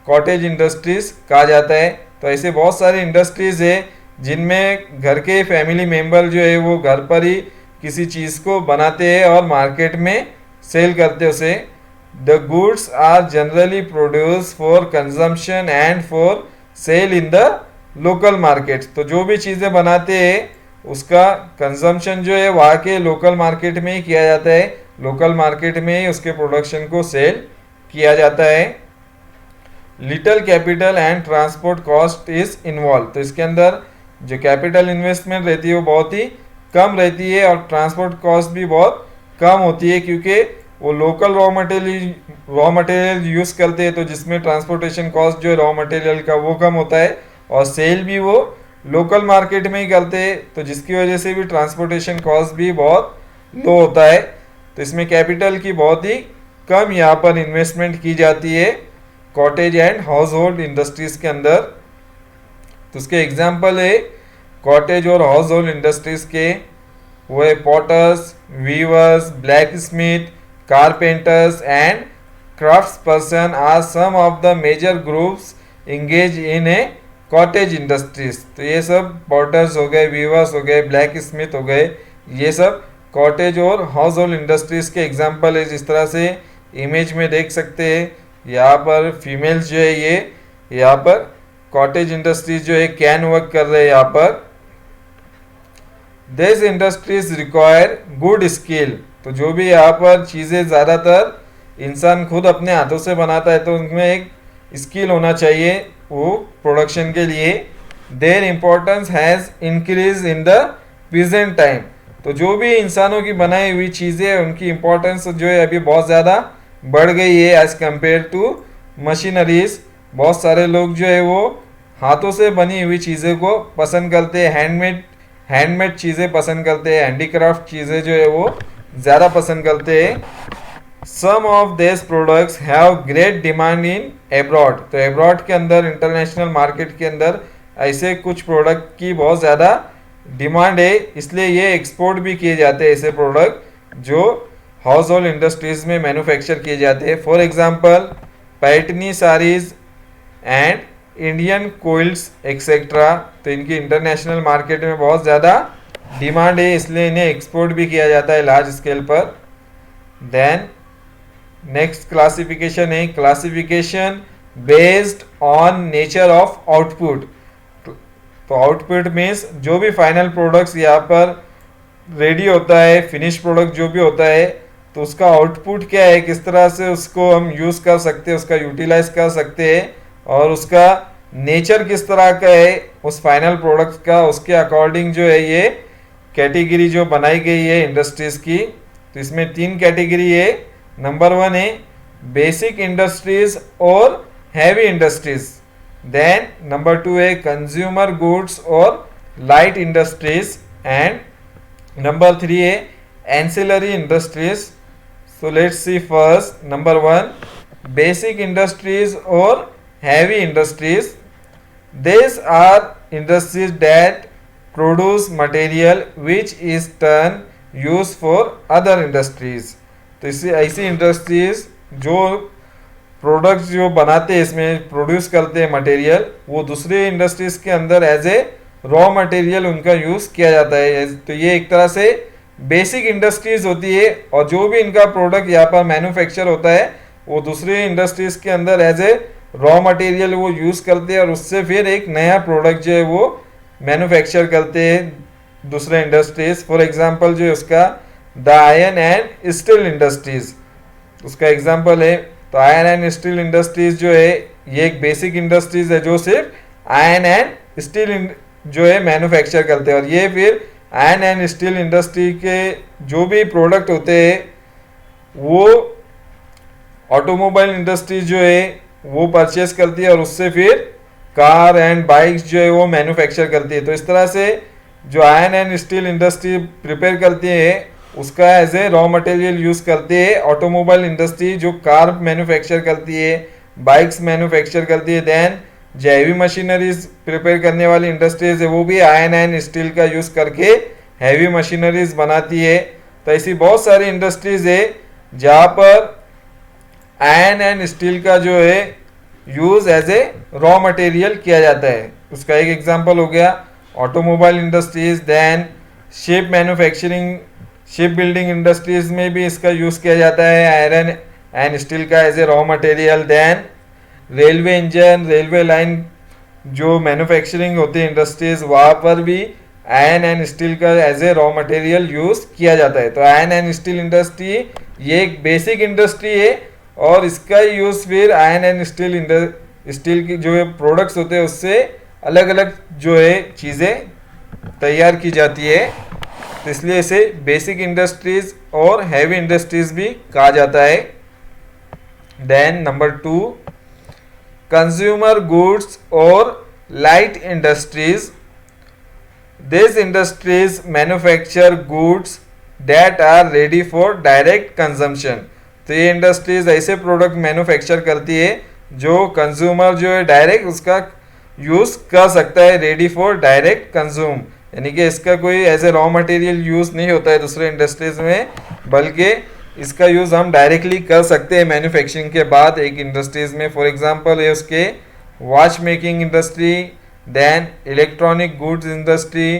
कॉटेज इंडस्ट्रीज कहा जाता है। तो ऐसे बहुत सारे इंडस्ट्रीज है जिनमें घर के फैमिली मेंबर जो है वो घर पर ही किसी चीज़ को बनाते हैं और मार्केट में सेल करते हैं उसे। The goods are generally produce for consumption and for sale in the local market. तो जो भी चीज़ें बनाते हैं उसका कंजम्पशन जो है वहाँ के लोकल मार्केट में ही किया जाता है, लोकल मार्केट में ही उसके प्रोडक्शन को सेल किया जाता है। Little capital and transport cost is involve. तो इसके अंदर जो कैपिटल इन्वेस्टमेंट रहती है वो बहुत ही कम रहती है और ट्रांसपोर्ट कॉस्ट भी बहुत कम होती है, क्योंकि वो लोकल रॉ मटेरियल यूज़ करते हैं, तो जिसमें ट्रांसपोर्टेशन कॉस्ट जो है रॉ मटेरियल का वो कम होता है और सेल भी वो लोकल मार्केट में ही करते हैं, तो जिसकी वजह से भी ट्रांसपोर्टेशन कॉस्ट भी बहुत लो होता है। तो इसमें कैपिटल की बहुत ही कम यहाँ पर इन्वेस्टमेंट की जाती है cottage and house hold industries के अंदर। तो उसके एग्जाम्पल है कॉटेज और हाउस होल्ड इंडस्ट्रीज के, वो है potters, weavers, blacksmith, carpenters and crafts person are some of the major groups engage in a cottage industries. तो ये सब पॉटर्स हो गए, वीवर्स हो गए, ब्लैक स्मिथ हो गए, ये सब कॉटेज और हाउस होल्ड इंडस्ट्रीज के एग्जाम्पल है। जिस तरह से इमेज में देख सकते हैं यहाँ पर फीमेल्स जो है ये यहाँ पर कॉटेज इंडस्ट्रीज जो है कैन वर्क कर रहे हैं यहाँ पर। This industries require good skill. तो जो भी यहाँ पर चीज़ें ज़्यादातर इंसान खुद अपने हाथों से बनाता है, तो उनमें एक स्किल होना चाहिए वो प्रोडक्शन के लिए। There importance has increase in the present time. तो जो भी इंसानों की बनाई हुई चीज़ें उनकी इम्पोर्टेंस जो है अभी बहुत ज़्यादा बढ़ गई है एज़ कम्पेयर टू मशीनरीज। बहुत सारे लोग जो है वो हाथों से बनी हुई चीज़ें को पसंद करते हैं, हैंडमेड चीज़ें पसंद करते हैं, हैंडीक्राफ्ट चीज़ें जो है वो ज़्यादा पसंद करते हैं। Some of this products have great demand in abroad. तो एब्रॉड के अंदर, इंटरनेशनल मार्केट के अंदर ऐसे कुछ प्रोडक्ट की बहुत ज़्यादा डिमांड है, इसलिए ये एक्सपोर्ट भी किए जाते हैं ऐसे प्रोडक्ट जो हाउस होल्ड इंडस्ट्रीज में मैन्युफैक्चर किए जाते हैं। For example पैटनी saris and Indian coils etcetera. तो इनकी इंटरनेशनल मार्केट में बहुत ज़्यादा डिमांड है, इसलिए इन्हें एक्सपोर्ट भी किया जाता है लार्ज स्केल पर। देन नेक्स्ट क्लासिफिकेशन है classification based on nature of output. तो आउटपुट मीन्स जो भी फाइनल प्रोडक्ट्स यहाँ पर रेडी होता है, फिनिश प्रोडक्ट जो भी होता है, तो उसका आउटपुट क्या है, किस तरह से उसको हम यूज़ कर सकते हैं, उसका यूटिलाइज कर सकते हैं और उसका नेचर किस तरह का है उस फाइनल प्रोडक्ट का, उसके अकॉर्डिंग जो है ये कैटेगरी जो बनाई गई है इंडस्ट्रीज़ की। तो इसमें 3 कैटेगरी है। नंबर 1 है बेसिक इंडस्ट्रीज और हैवी इंडस्ट्रीज। देन नंबर 2 है कंज्यूमर गुड्स और लाइट इंडस्ट्रीज एंड नंबर 3 है ancillary industries. So let's see first number 1 basic industries और heavy industries. These are industries that produce material which is then used for other industries। तो इससे ऐसी industries जो products जो बनाते हैं, इसमें प्रोड्यूस करते हैं मटेरियल, वो दूसरे इंडस्ट्रीज के अंदर एज ए रॉ मटेरियल उनका यूज़ किया जाता है। तो ये एक तरह से बेसिक इंडस्ट्रीज होती है और जो भी इनका प्रोडक्ट यहाँ पर मैन्युफैक्चर होता है वो दूसरे इंडस्ट्रीज के अंदर एज ए रॉ मटेरियल वो यूज़ करते हैं और उससे फिर एक नया प्रोडक्ट जो है वो मैन्युफैक्चर करते हैं दूसरे इंडस्ट्रीज। फॉर एग्जांपल जो है उसका the iron and steel industries उसका एग्जांपल है। तो आयरन एंड स्टील इंडस्ट्रीज जो है ये एक बेसिक इंडस्ट्रीज है जो सिर्फ आयरन एंड स्टील जो है मैन्युफैक्चर करते हैं और ये फिर आयरन एंड स्टील इंडस्ट्री के जो भी प्रोडक्ट होते हैं वो ऑटोमोबाइल इंडस्ट्रीज जो है वो परचेस करती है और उससे फिर कार एंड बाइक्स जो है वो मैन्युफैक्चर करती है। तो इस तरह से जो iron and steel industry prepare करती है उसका as a raw material use करती है ऑटोमोबाइल इंडस्ट्री जो कार मैन्युफैक्चर करती है, बाइक्स मैन्युफैक्चर करती है। देन जो हैवी मशीनरीज प्रिपेयर करने वाली इंडस्ट्रीज है वो भी आयरन एंड स्टील का यूज़ करके हैवी मशीनरीज बनाती है। तो ऐसी बहुत सारी इंडस्ट्रीज है जहाँ पर आयरन एंड स्टील का जो है use as a raw material किया जाता है। उसका एक एग्जांपल हो गया automobile industries, then ship manufacturing, ship building industries में भी इसका यूज किया जाता है आयरन एंड स्टील का as a raw material. Then railway engine, railway line जो मैन्युफैक्चरिंग होती है इंडस्ट्रीज, वहाँ पर भी आयरन एंड स्टील का as a raw material use किया जाता है। तो आयरन एंड स्टील इंडस्ट्री ये एक बेसिक इंडस्ट्री है और इसका यूज फिर आयरन एंड स्टील की जो प्रोडक्ट्स होते हैं उससे अलग अलग जो है चीज़ें तैयार की जाती है। तो इसलिए इसे बेसिक इंडस्ट्रीज और हैवी इंडस्ट्रीज भी कहा जाता है। देन नंबर 2, कंज्यूमर गुड्स और light industries. These industries manufacture goods that are ready for direct consumption। तो ये इंडस्ट्रीज ऐसे प्रोडक्ट मैन्युफैक्चर करती है जो कंज्यूमर जो है डायरेक्ट उसका यूज़ कर सकता है, रेडी फॉर डायरेक्ट कंज्यूम, यानी कि इसका कोई as a raw material use नहीं होता है दूसरे इंडस्ट्रीज में, बल्कि इसका यूज़ हम डायरेक्टली कर सकते हैं मैन्युफैक्चरिंग के बाद एक इंडस्ट्रीज में। फॉर एग्जांपल है उसके watch making industry, then electronic goods industry,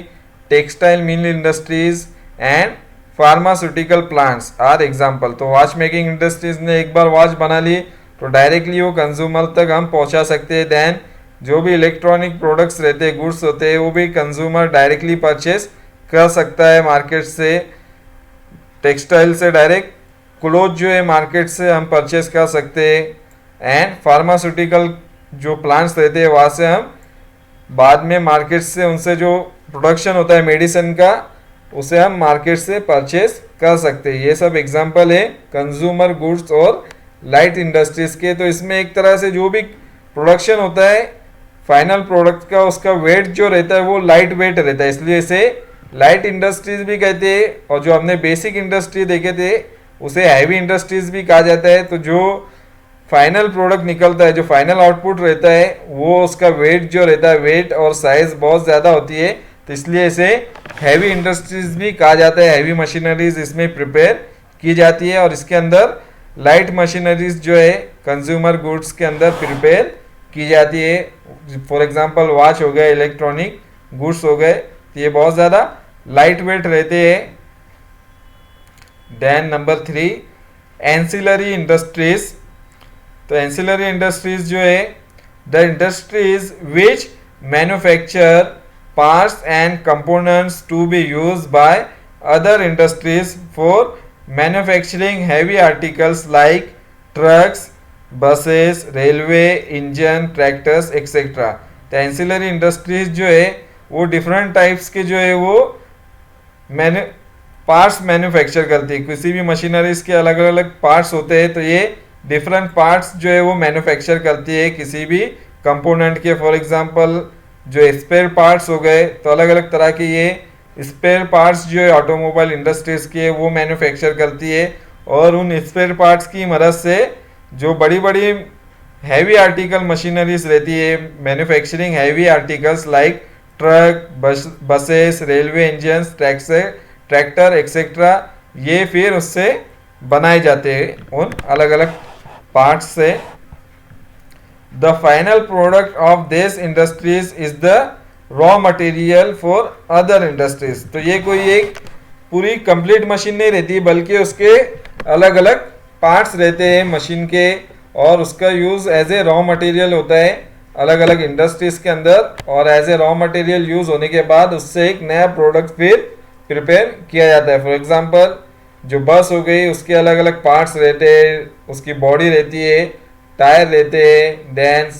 textile mill industries and pharmaceutical plants are example. तो वॉच मेकिंग इंडस्ट्रीज ने एक बार वॉच बना ली तो डायरेक्टली वो कंज्यूमर तक हम पहुंचा सकते हैं। देन जो भी इलेक्ट्रॉनिक प्रोडक्ट्स रहते हैं, गुड्स होते हैं, वो भी कंज्यूमर डायरेक्टली परचेस कर सकता है मार्केट से। टेक्सटाइल से डायरेक्ट क्लोथ जो है मार्केट से हम परचेस कर सकते हैं। एंड फार्मास्यूटिकल जो प्लांट्स रहते हैं वहाँ से हम बाद में मार्केट से उनसे जो प्रोडक्शन होता है मेडिसिन का उसे हम मार्केट से परचेस कर सकते हैं। ये सब एग्जांपल है कंज्यूमर गुड्स और लाइट इंडस्ट्रीज के। तो इसमें एक तरह से जो भी प्रोडक्शन होता है फाइनल प्रोडक्ट का, उसका वेट जो रहता है वो लाइट वेट रहता है, इसलिए इसे लाइट इंडस्ट्रीज भी कहते हैं। और जो हमने बेसिक इंडस्ट्री देखे थे उसे हैवी इंडस्ट्रीज भी कहा जाता है। तो जो फाइनल प्रोडक्ट निकलता है, जो फाइनल आउटपुट रहता है, वो उसका वेट जो रहता है, वेट और साइज बहुत ज़्यादा होती है, तो इसलिए इसे हैवी इंडस्ट्रीज भी कहा जाता है। हैवी मशीनरीज इसमें प्रिपेयर की जाती है और इसके अंदर लाइट मशीनरीज जो है कंज्यूमर गुड्स के अंदर प्रिपेयर की जाती है। फॉर एग्जांपल वॉच हो गए, इलेक्ट्रॉनिक गुड्स हो गए, तो ये बहुत ज़्यादा लाइट वेट रहते हैं। Then number 3, ancillary industries. तो एंसिलरी इंडस्ट्रीज जो है the industries which manufacture parts and components to be used by other industries for manufacturing heavy articles like trucks, buses, railway engine, tractors etcetera. तो ancillary industries जो है वो different types के जो है वो पार्ट्स मैन्युफैक्चर करती है। किसी भी मशीनरीज के अलग अलग पार्ट्स होते हैं, तो ये डिफरेंट पार्ट्स जो है वो मैन्युफैक्चर करती है किसी भी कंपोनेंट के। फॉर एग्जांपल जो स्पेयर पार्ट्स हो गए, तो अलग अलग तरह के ये स्पेयर पार्ट्स जो है ऑटोमोबाइल इंडस्ट्रीज के वो मैन्युफैक्चर करती है। और उन स्पेयर पार्ट्स की मदद से जो बड़ी बड़ी हैवी आर्टिकल मशीनरीज रहती है, manufacturing heavy articles like truck, buses, railway engine, tractor etcetera, ये फिर उससे बनाए जाते हैं उन अलग अलग पार्ट्स से। The final product of this industries is the raw material for other industries. तो ये कोई एक पूरी कंप्लीट मशीन नहीं रहती, बल्कि उसके अलग अलग पार्ट्स रहते हैं मशीन के, और उसका use as a raw material होता है अलग अलग इंडस्ट्रीज के अंदर। और as a raw material use होने के बाद उससे एक नया प्रोडक्ट फिर प्रिपेयर किया जाता है। फॉर एग्जांपल जो बस हो गई, उसके अलग अलग पार्ट्स रहते हैं, उसकी बॉडी रहती है, टायर रहते हैं, देन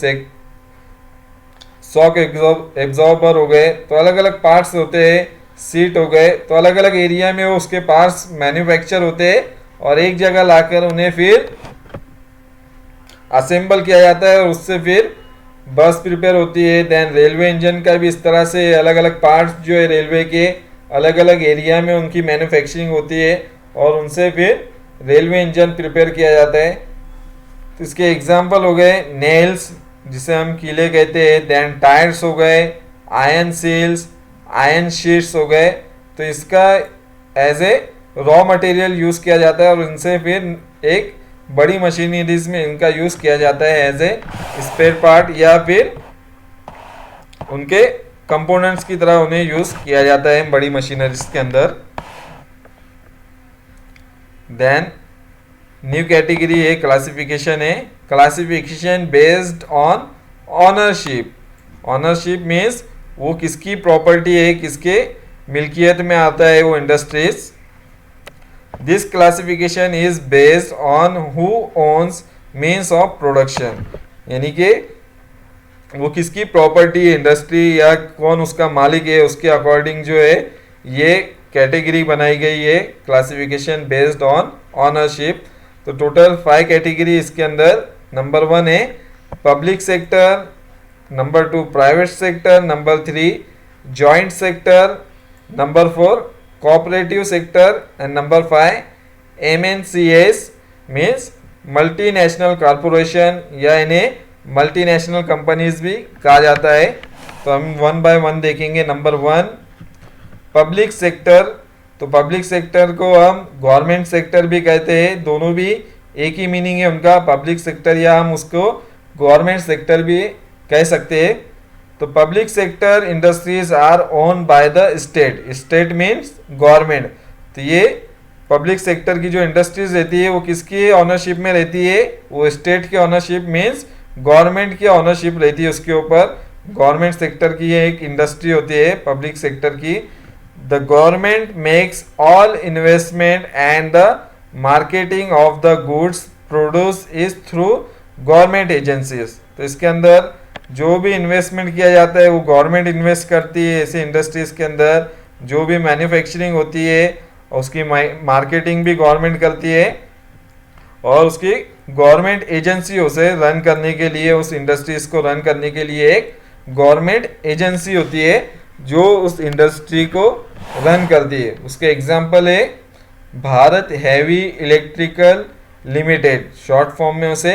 शॉक एब्जॉर्बर हो गए, तो अलग अलग पार्ट्स होते हैं, सीट हो गए, तो अलग अलग एरिया में वो उसके पार्ट्स मैन्युफैक्चर होते हैं और एक जगह लाकर उन्हें फिर असेंबल किया जाता है और उससे फिर बस प्रिपेयर होती है। देन रेलवे इंजन का भी इस तरह से अलग अलग पार्ट्स जो है रेलवे के अलग अलग एरिया में उनकी मैन्युफैक्चरिंग होती है और उनसे फिर रेलवे इंजन प्रिपेयर किया जाता है। तो इसके एग्जांपल हो गए नेल्स, जिसे हम कीले कहते हैं, देन टायर्स हो गए, आयरन सील्स, आयरन शीट्स हो गए। तो इसका as a raw material use किया जाता है और उनसे फिर एक बड़ी मशीनरीज में इनका यूज़ किया जाता है एज ए स्पेयर पार्ट या फिर उनके कंपोनेंट्स की तरह उन्हें यूज़ किया जाता है बड़ी मशीनरीज के अंदर। देन न्यू कैटेगरी है, क्लासिफिकेशन है, classification based on ownership. Ownership means वो किसकी प्रॉपर्टी है, किसके मिल्कियत में आता है वो industries. This classification is based on who owns means of production, यानी कि वो किसकी प्रॉपर्टी है इंडस्ट्री या कौन उसका मालिक है, उसके अकॉर्डिंग जो है ये कैटेगरी बनाई गई है, क्लासिफिकेशन बेस्ड ऑन ऑनरशिप। तो टोटल 5 कैटेगरी इसके अंदर। नंबर 1 है public sector, number 2 private sector, number 3 joint sector, number 4 cooperative sector and number 5 MNCs means multinational corporation या इन्हें मल्टीनेशनल कंपनीज भी कहा जाता है। तो हम 1 बाय 1 देखेंगे। Number 1 public sector. तो पब्लिक सेक्टर को हम गवर्नमेंट सेक्टर भी कहते हैं, दोनों भी एक ही मीनिंग है उनका, पब्लिक सेक्टर या हम उसको गवर्नमेंट सेक्टर भी कह सकते हैं। तो public sector industries our own by the state, state means government. तो ये पब्लिक सेक्टर की जो इंडस्ट्रीज रहती है वो किसकी ऑनरशिप में रहती है, वो स्टेट की ऑनरशिप मीन्स गवर्नमेंट की ऑनरशिप रहती है उसके ऊपर। गवर्नमेंट सेक्टर की ये एक इंडस्ट्री होती है पब्लिक सेक्टर की। The government makes all investment and the marketing of the goods produce is through government agencies. तो इसके अंदर जो भी इन्वेस्टमेंट किया जाता है वो गवर्नमेंट इन्वेस्ट करती है ऐसे इंडस्ट्रीज के अंदर। जो भी मैन्युफैक्चरिंग होती है उसकी मार्केटिंग भी गवर्नमेंट करती है और उसकी गवर्नमेंट एजेंसी उसे रन करने के लिए, उस इंडस्ट्रीज को रन करने के लिए एक गवर्नमेंट एजेंसी होती है जो उस इंडस्ट्री को रन करती है। उसके एग्जांपल है Bharat heavy electrical limited, short form में उसे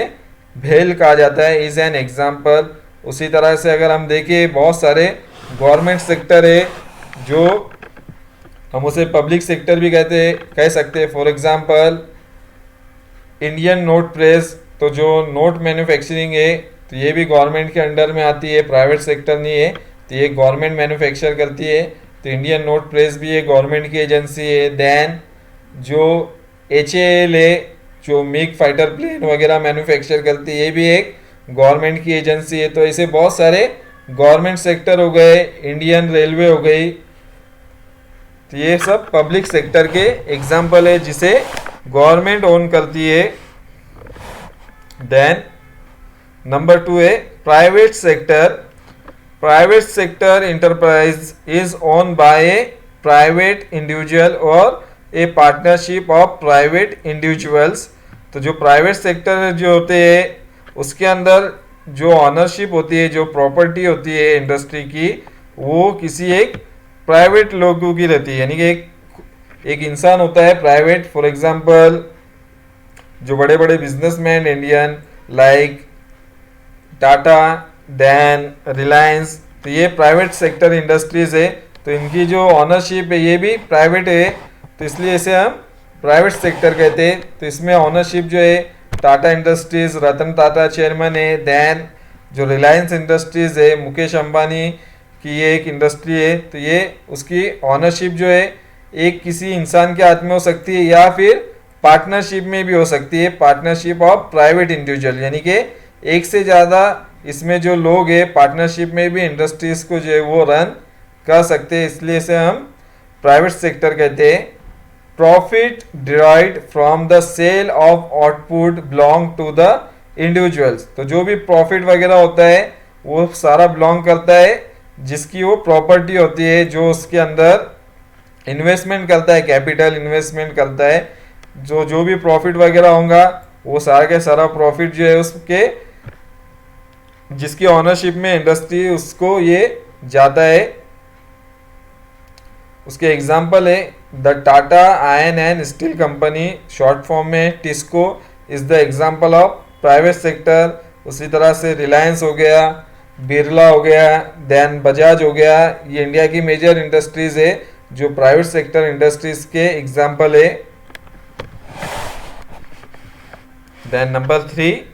भेल कहा जाता है, इज एन एग्जांपल। उसी तरह से अगर हम देखें बहुत सारे गवर्नमेंट सेक्टर है जो हम उसे पब्लिक सेक्टर भी कह सकते हैं। For example Indian note press, तो जो नोट मैन्युफैक्चरिंग है तो ये भी गवर्नमेंट के अंडर में आती है, प्राइवेट सेक्टर नहीं है। तो ये गवर्नमेंट मैन्युफैक्चर करती है, तो इंडियन नोट प्रेस भी एक गवर्नमेंट की एजेंसी है। देन जो HAL है जो मिग फाइटर प्लेन वगैरह मैन्युफैक्चर करती है, ये भी एक गवर्नमेंट की एजेंसी है। तो ऐसे बहुत सारे गवर्नमेंट सेक्टर हो गए, इंडियन रेलवे हो गई, तो ये सब पब्लिक सेक्टर के एग्जाम्पल है जिसे गवर्नमेंट ओन करती है। देन नंबर 2 है private sector. Private sector enterprise is own by a private individual और a partnership of private individuals. तो जो प्राइवेट सेक्टर जो होते हैं उसके अंदर जो ऑनरशिप होती है, जो प्रॉपर्टी होती है इंडस्ट्री की, वो किसी एक प्राइवेट लोगों की रहती है, यानी कि एक इंसान होता है प्राइवेट। फॉर एग्जांपल जो बड़े बड़े businessman Indian like Tata, then Reliance, तो ये प्राइवेट सेक्टर इंडस्ट्रीज है। तो इनकी जो ऑनरशिप है ये भी प्राइवेट है, तो इसलिए इसे हम प्राइवेट सेक्टर कहते हैं। तो इसमें ऑनरशिप जो है टाटा इंडस्ट्रीज, रतन टाटा चेयरमैन है। देन जो रिलायंस इंडस्ट्रीज है मुकेश अंबानी की ये एक इंडस्ट्री है, तो ये उसकी ऑनरशिप जो है एक किसी इंसान के हाथ में हो सकती है या फिर पार्टनरशिप में भी हो सकती है, पार्टनरशिप ऑफ प्राइवेट इंडिविजुअल, यानी कि एक से ज़्यादा इसमें जो लोग हैं पार्टनरशिप में भी इंडस्ट्रीज को जो है वो रन कर सकते हैं, इसलिए इसे हम प्राइवेट सेक्टर कहते हैं। Profit derived from the sale of output belong to the individuals. तो जो भी प्रॉफिट वगैरह होता है वो सारा बिलोंग करता है जिसकी वो प्रॉपर्टी होती है, जो उसके अंदर इन्वेस्टमेंट करता है, कैपिटल इन्वेस्टमेंट करता है। जो भी प्रॉफिट वगैरह होगा वो सारा के सारा प्रॉफिट जो है उसके जिसकी ऑनरशिप में इंडस्ट्री उसको ये जाता है। उसके एग्जाम्पल है the Tata iron and steel company, short form में TISCO, is the example of private sector. उसी तरह से रिलायंस हो गया, बिरला हो गया, देन बजाज हो गया, ये इंडिया की मेजर इंडस्ट्रीज है जो प्राइवेट सेक्टर इंडस्ट्रीज के एग्जाम्पल है। Then number 3,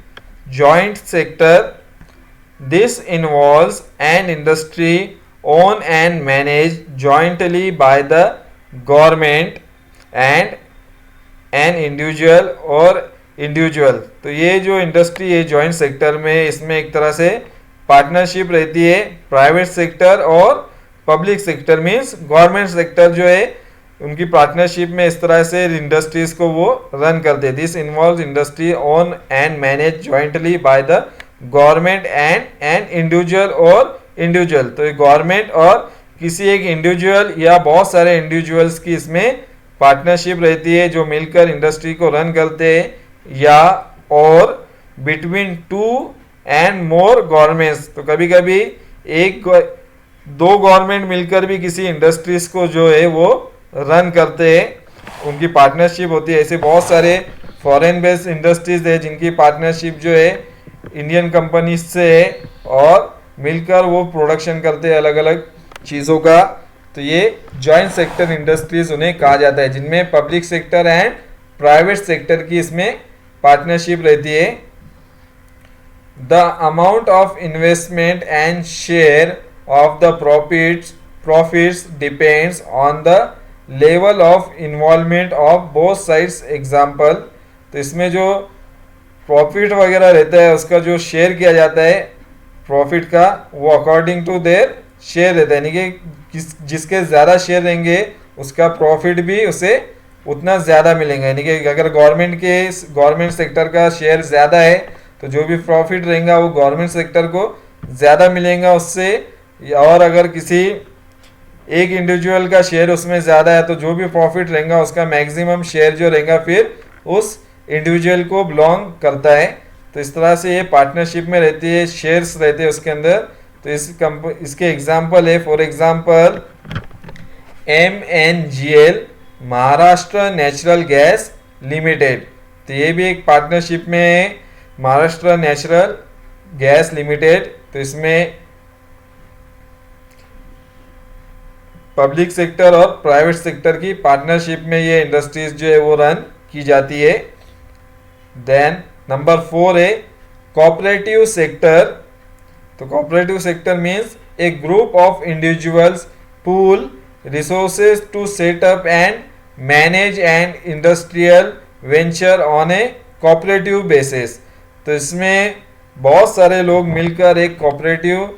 joint sector. This involves an industry owned and managed jointly by the government and an individual और इंडिविजुअल. तो ये जो इंडस्ट्री है जॉइंट सेक्टर में, इसमें एक तरह से पार्टनरशिप रहती है प्राइवेट सेक्टर और public sector, means government sector जो है उनकी पार्टनरशिप में इस तरह से इंडस्ट्रीज को वो रन करते हैं. This involve industry own and manage jointly by the government and an individual और इंडिविजुअल. तो गवर्नमेंट और किसी एक इंडिविजुअल या बहुत सारे इंडिविजुअल्स की इसमें पार्टनरशिप रहती है जो मिलकर इंडस्ट्री को रन करते हैं, या और between two and more governments. तो कभी कभी दो गवर्नमेंट मिलकर भी किसी इंडस्ट्रीज को जो है वो रन करते हैं, उनकी पार्टनरशिप होती है. ऐसे बहुत सारे फॉरेन बेस्ड इंडस्ट्रीज है जिनकी पार्टनरशिप जो है इंडियन कंपनीज से है और मिलकर वो प्रोडक्शन करते हैं अलग अलग चीज़ों का. तो ये जॉइंट सेक्टर इंडस्ट्रीज उन्हें कहा जाता है, जिनमें public sector and private sector की इसमें पार्टनरशिप रहती है. The amount of investment and share of the profits depends on the level of involvement of both sides. Example, तो इसमें जो प्रॉफिट वगैरह रहता है उसका जो शेयर किया जाता है प्रॉफिट का, वो अकॉर्डिंग टू देयर शेयर रहता है, यानी कि जिसके ज़्यादा शेयर रहेंगे उसका प्रॉफिट भी उसे उतना ज़्यादा मिलेगा. यानी कि अगर गवर्नमेंट सेक्टर का शेयर ज़्यादा है तो जो भी प्रॉफिट रहेगा वो गवर्नमेंट सेक्टर को ज़्यादा मिलेगा उससे, और अगर किसी एक इंडिविजुअल का शेयर उसमें ज़्यादा है तो जो भी प्रॉफिट रहेगा उसका मैक्सिमम शेयर जो रहेगा फिर उस इंडिविजुअल को बिलोंग करता है. तो इस तरह से ये पार्टनरशिप में रहती है, शेयर्स रहते हैं उसके अंदर. तो इसके एग्जाम्पल है, for example MNGL Maharashtra natural gas limited. तो ये भी एक पार्टनरशिप में है, महाराष्ट्र नेचुरल गैस लिमिटेड. तो इसमें पब्लिक सेक्टर और प्राइवेट सेक्टर की पार्टनरशिप में ये इंडस्ट्रीज जो है वो रन की जाती है. देन नंबर 4 है कोऑपरेटिव सेक्टर. तो cooperative sector means A group of individuals pool resources to set up and manage an industrial venture on a cooperative basis. तो इसमें बहुत सारे लोग मिलकर एक कोऑपरेटिव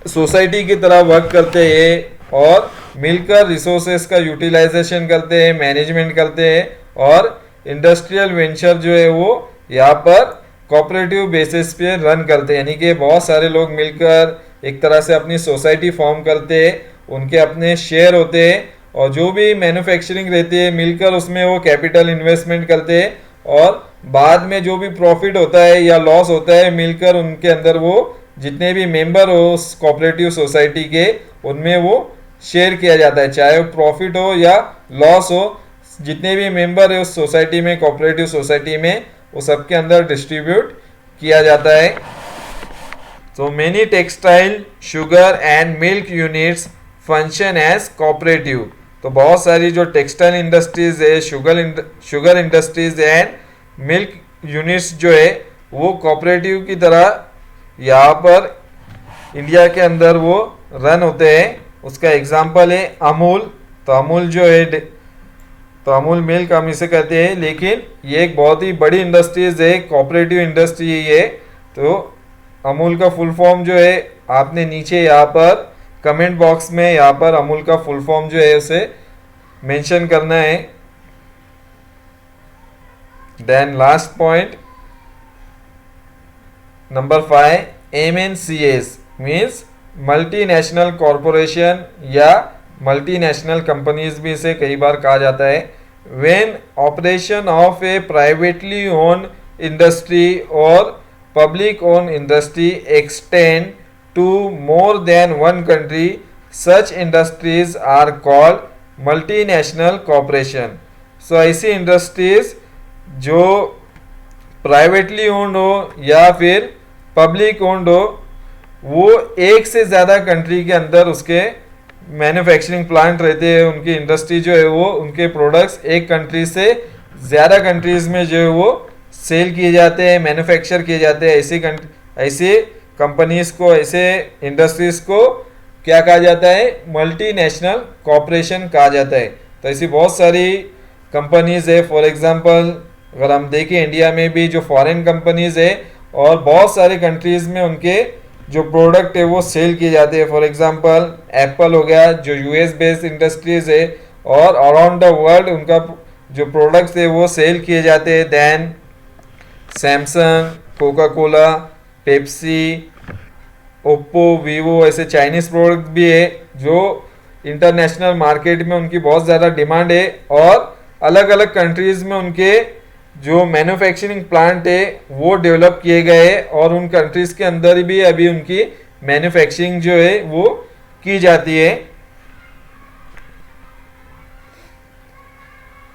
सोसाइटी की तरह वर्क करते हैं और मिलकर रिसोर्सेज का यूटिलाइजेशन करते हैं, मैनेजमेंट करते हैं, और इंडस्ट्रियल वेंचर जो है वो यहाँ पर कोऑपरेटिव बेसिस पे रन करते हैं. यानी कि बहुत सारे लोग मिलकर एक तरह से अपनी सोसाइटी फॉर्म करते हैं, उनके अपने शेयर होते हैं, और जो भी मैन्युफैक्चरिंग रहती है मिलकर उसमें वो कैपिटल इन्वेस्टमेंट करते हैं, और बाद में जो भी प्रॉफिट होता है या लॉस होता है मिलकर उनके अंदर वो जितने भी मेंबर हो उस कोऑपरेटिव सोसाइटी के उनमें वो शेयर किया जाता है, चाहे वो प्रॉफिट हो या लॉस हो. जितने भी मेंबर है उस सोसाइटी में, कोऑपरेटिव सोसाइटी में, वो सबके अंदर डिस्ट्रीब्यूट किया जाता है. So many textile, sugar and milk units function as cooperative. तो बहुत सारी जो टेक्सटाइल इंडस्ट्रीज है, sugar industries and milk units जो है वो कोऑपरेटिव की तरह यहाँ पर इंडिया के अंदर वो रन होते हैं. उसका एग्जांपल है अमूल. तो अमूल जो है, तो अमूल मिल्क हम इसे कहते हैं, लेकिन ये एक बहुत ही बड़ी इंडस्ट्रीज है, कोऑपरेटिव इंडस्ट्री है. तो अमूल का फुल फॉर्म जो है आपने नीचे यहाँ पर कमेंट बॉक्स में यहाँ पर अमूल का फुल फॉर्म जो है उसे मेंशन करना है. Then last point number 5, MNCs means multinational corporation या मल्टीनेशनल कंपनीज भी इसे कई बार कहा जाता है. When operation of a privately owned industry और public owned industry extend to more than one country, such industries are called multinational corporation. So ऐसी इंडस्ट्रीज जो प्राइवेटली ओन्ड हो या फिर पब्लिक ओन्ड हो, वो एक से ज़्यादा कंट्री के अंदर उसके मैन्युफैक्चरिंग प्लांट रहते हैं. उनकी इंडस्ट्री जो है वो उनके प्रोडक्ट्स एक कंट्री से ज़्यादा कंट्रीज़ में जो है वो सेल किए जाते हैं, मैन्युफैक्चर किए जाते हैं, ऐसी कंपनीज को, ऐसे इंडस्ट्रीज को क्या कहा जाता है? मल्टीनेशनल कॉरपोरेशन कहा जाता है। तो ऐसी बहुत सारी कंपनीज है। फॉर एग्जांपल अगर हम देखें इंडिया में भी जो फॉरेन कंपनीज है और बहुत सारे कंट्रीज में उनके जो प्रोडक्ट है वो सेल किए जाते हैं। फॉर एग्जांपल एप्पल हो गया जो यूएस बेस्ड इंडस्ट्रीज है और अराउंड द वर्ल्ड उनका जो प्रोडक्ट्स है वो सेल किए जाते हैं। Then Samsung, Coca Cola, Pepsi, Oppo, Vivo, ऐसे चाइनीज प्रोडक्ट भी है जो इंटरनेशनल मार्केट में उनकी बहुत ज़्यादा डिमांड है और अलग अलग कंट्रीज में उनके जो मैन्युफैक्चरिंग प्लांट है वो डेवलप किए गए हैं और उन कंट्रीज के अंदर भी अभी उनकी मैन्युफैक्चरिंग जो है वो की जाती है।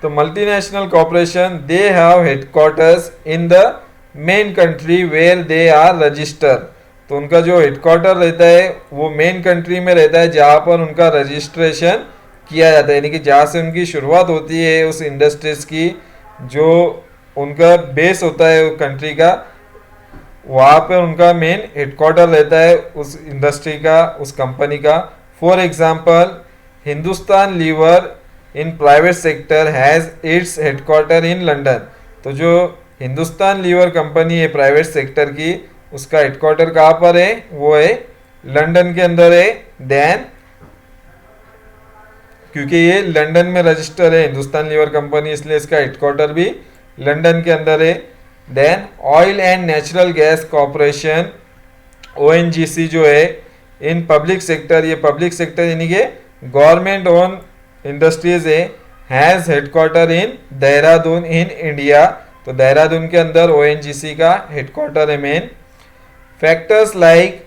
तो multinational corporation they have headquarters in the main country where they are register. तो उनका जो हेडक्वार्टर रहता है वो मेन कंट्री में रहता है जहाँ पर उनका रजिस्ट्रेशन किया जाता है, यानी कि जहाँ से उनकी शुरुआत होती है उस इंडस्ट्रीज की, जो उनका बेस होता है उस कंट्री का, वहाँ पर उनका मेन हेडक्वार्टर रहता है उस इंडस्ट्री का, उस कंपनी का। For example Hindustan Lever in private sector has its headquarter in London. तो जो हिंदुस्तान लीवर कंपनी है प्राइवेट सेक्टर की, उसका हेडक्वार्टर कहाँ पर है? वो है लंदन के अंदर है। देन क्योंकि ये लंदन में रजिस्टर है हिंदुस्तान लीवर कंपनी, इसलिए इसका हेडक्वार्टर भी लंदन के अंदर है। Then oil and natural gas corporation ONGC जो है इन पब्लिक सेक्टर, ये पब्लिक सेक्टर यानी कि गवर्नमेंट ओन इंडस्ट्रीज है, has headquarter in Dehradun in India. तो देहरादून के अंदर ओएनजीसी का हेडक्वार्टर है main. Factors like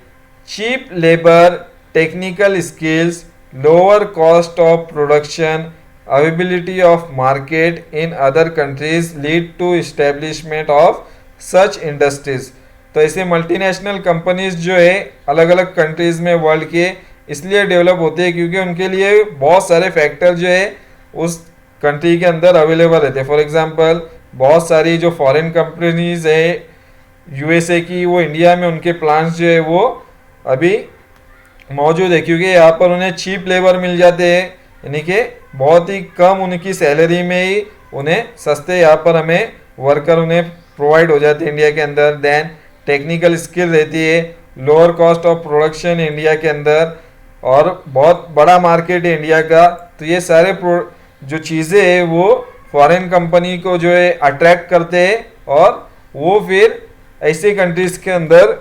cheap labour, technical skills, lower cost of production, availability of market in other countries lead to establishment of such industries। तो ऐसे multinational companies जो है अलग अलग कंट्रीज में वर्ल्ड के इसलिए डेवलप होते हैं क्योंकि उनके लिए बहुत सारे फैक्टर जो है उस कंट्री के अंदर अवेलेबल रहते हैं। फॉर एग्जांपल बहुत सारी जो फॉरेन कंपनीज है यूएसए की, वो इंडिया में उनके प्लांट्स जो है वो अभी मौजूद है क्योंकि यहाँ पर उन्हें चीप लेबर मिल जाते हैं, यानी कि बहुत ही कम उनकी सैलरी में ही उन्हें सस्ते यहाँ पर हमें वर्कर उन्हें प्रोवाइड हो जाते हैं इंडिया के अंदर। देन टेक्निकल स्किल रहती है, lower cost of production India के अंदर और बहुत बड़ा मार्केट है इंडिया का। तो ये सारे जो चीज़ें हैं वो फॉरेन कंपनी को जो है अट्रैक्ट करते हैं और वो फिर ऐसे कंट्रीज़ के अंदर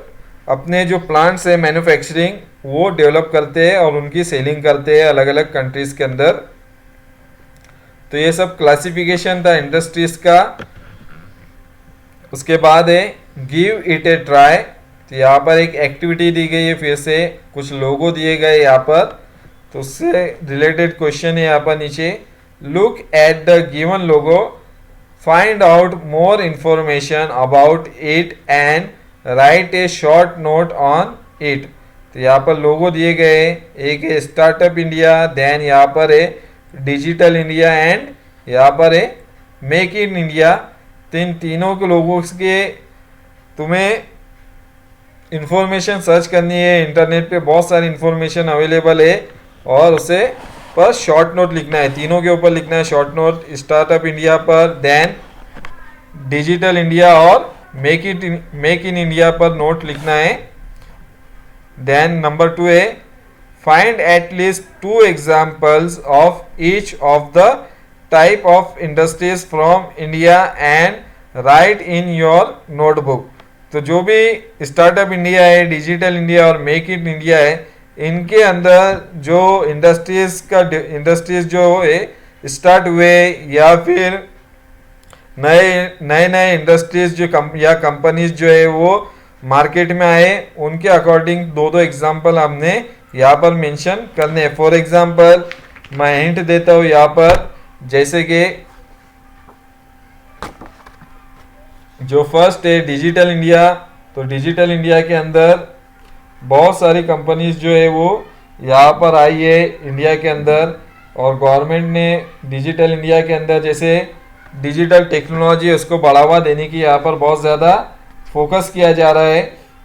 अपने जो प्लांट्स है मैन्युफैक्चरिंग वो डेवलप करते हैं और उनकी सेलिंग करते हैं अलग अलग कंट्रीज के अंदर। तो ये सब क्लासिफिकेशन था इंडस्ट्रीज का। उसके बाद है गिव इट ए ट्राई। तो यहाँ पर एक एक्टिविटी दी गई है, फिर से कुछ लोगो दिए गए यहाँ पर, तो उससे रिलेटेड क्वेश्चन है यहाँ पर नीचे। Look at the given logo, find out more information about it and right A short note on it. तो यहाँ पर लोगो दिए गए, एक है स्टार्टअप इंडिया, देन यहाँ पर है डिजिटल इंडिया एंड यहाँ पर है मेक इन इंडिया। तो इन तीनों के लोगों के तुम्हें इंफॉर्मेशन सर्च करनी है, इंटरनेट पे बहुत सारी इंफॉर्मेशन अवेलेबल है और उसे पर शॉर्ट नोट लिखना है, तीनों के ऊपर लिखना है शॉर्ट नोट, स्टार्टअप इंडिया पर, देन डिजिटल इंडिया और मेक इन इंडिया पर नोट लिखना है। देन नंबर 2 है find at least 2 examples of each of the type of industries from India and right in your notebook. तो जो भी startup India है, डिजिटल इंडिया और मेक इन इंडिया है, इनके अंदर जो इंडस्ट्रीज जो है स्टार्ट हुए या फिर नए इंडस्ट्रीज जो कंपनीज जो है वो मार्केट में आए, उनके अकॉर्डिंग 2 एग्जाम्पल हमने यहाँ पर मेंशन करने हैं। फॉर एग्जाम्पल मैं हिंट देता हूँ यहाँ पर, जैसे कि जो फर्स्ट है डिजिटल इंडिया। तो डिजिटल इंडिया के अंदर बहुत सारी कंपनीज जो है वो यहाँ पर आई है इंडिया के अंदर और गवर्नमेंट ने डिजिटल इंडिया के अंदर जैसे डिजिटल टेक्नोलॉजी है उसको बढ़ावा देने की यहाँ पर बहुत ज़्यादा फोकस किया जा रहा है।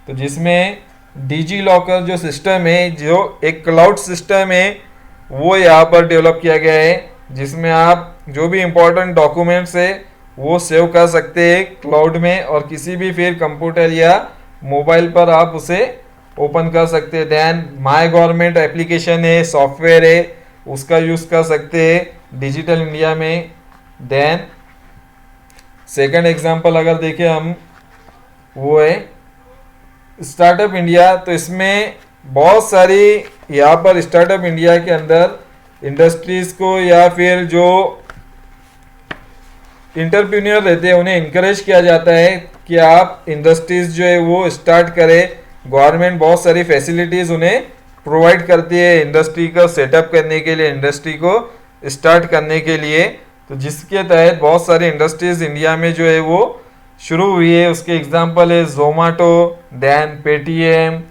तो जिसमें डिजी लॉकर जो सिस्टम है, जो एक क्लाउड सिस्टम है, वो यहाँ पर डेवलप किया गया है, जिसमें आप जो भी इम्पोर्टेंट डॉक्यूमेंट्स है वो सेव कर सकते हैं क्लाउड में, और किसी भी फिर कंप्यूटर या मोबाइल पर आप उसे ओपन कर सकते हैं। देन माय गवर्नमेंट एप्लीकेशन है, सॉफ्टवेयर है, उसका यूज़ कर सकते हैं डिजिटल इंडिया में। देन सेकंड एग्जांपल अगर देखें हम, वो है स्टार्टअप इंडिया। तो इसमें बहुत सारी यहाँ पर स्टार्टअप इंडिया के अंदर इंडस्ट्रीज़ को या फिर जो इंटरप्रीनियर रहते हैं उन्हें इनकरेज किया जाता है कि आप इंडस्ट्रीज़ जो है वो स्टार्ट करें। गवर्नमेंट बहुत सारी फैसिलिटीज़ उन्हें प्रोवाइड करती है इंडस्ट्री को सेटअप करने के लिए, इंडस्ट्री को स्टार्ट करने के लिए। तो जिसके तहत बहुत सारी इंडस्ट्रीज़ इंडिया में जो है वो शुरू हुई है। उसके एग्जांपल है जोमेटो, देन पेटीएम,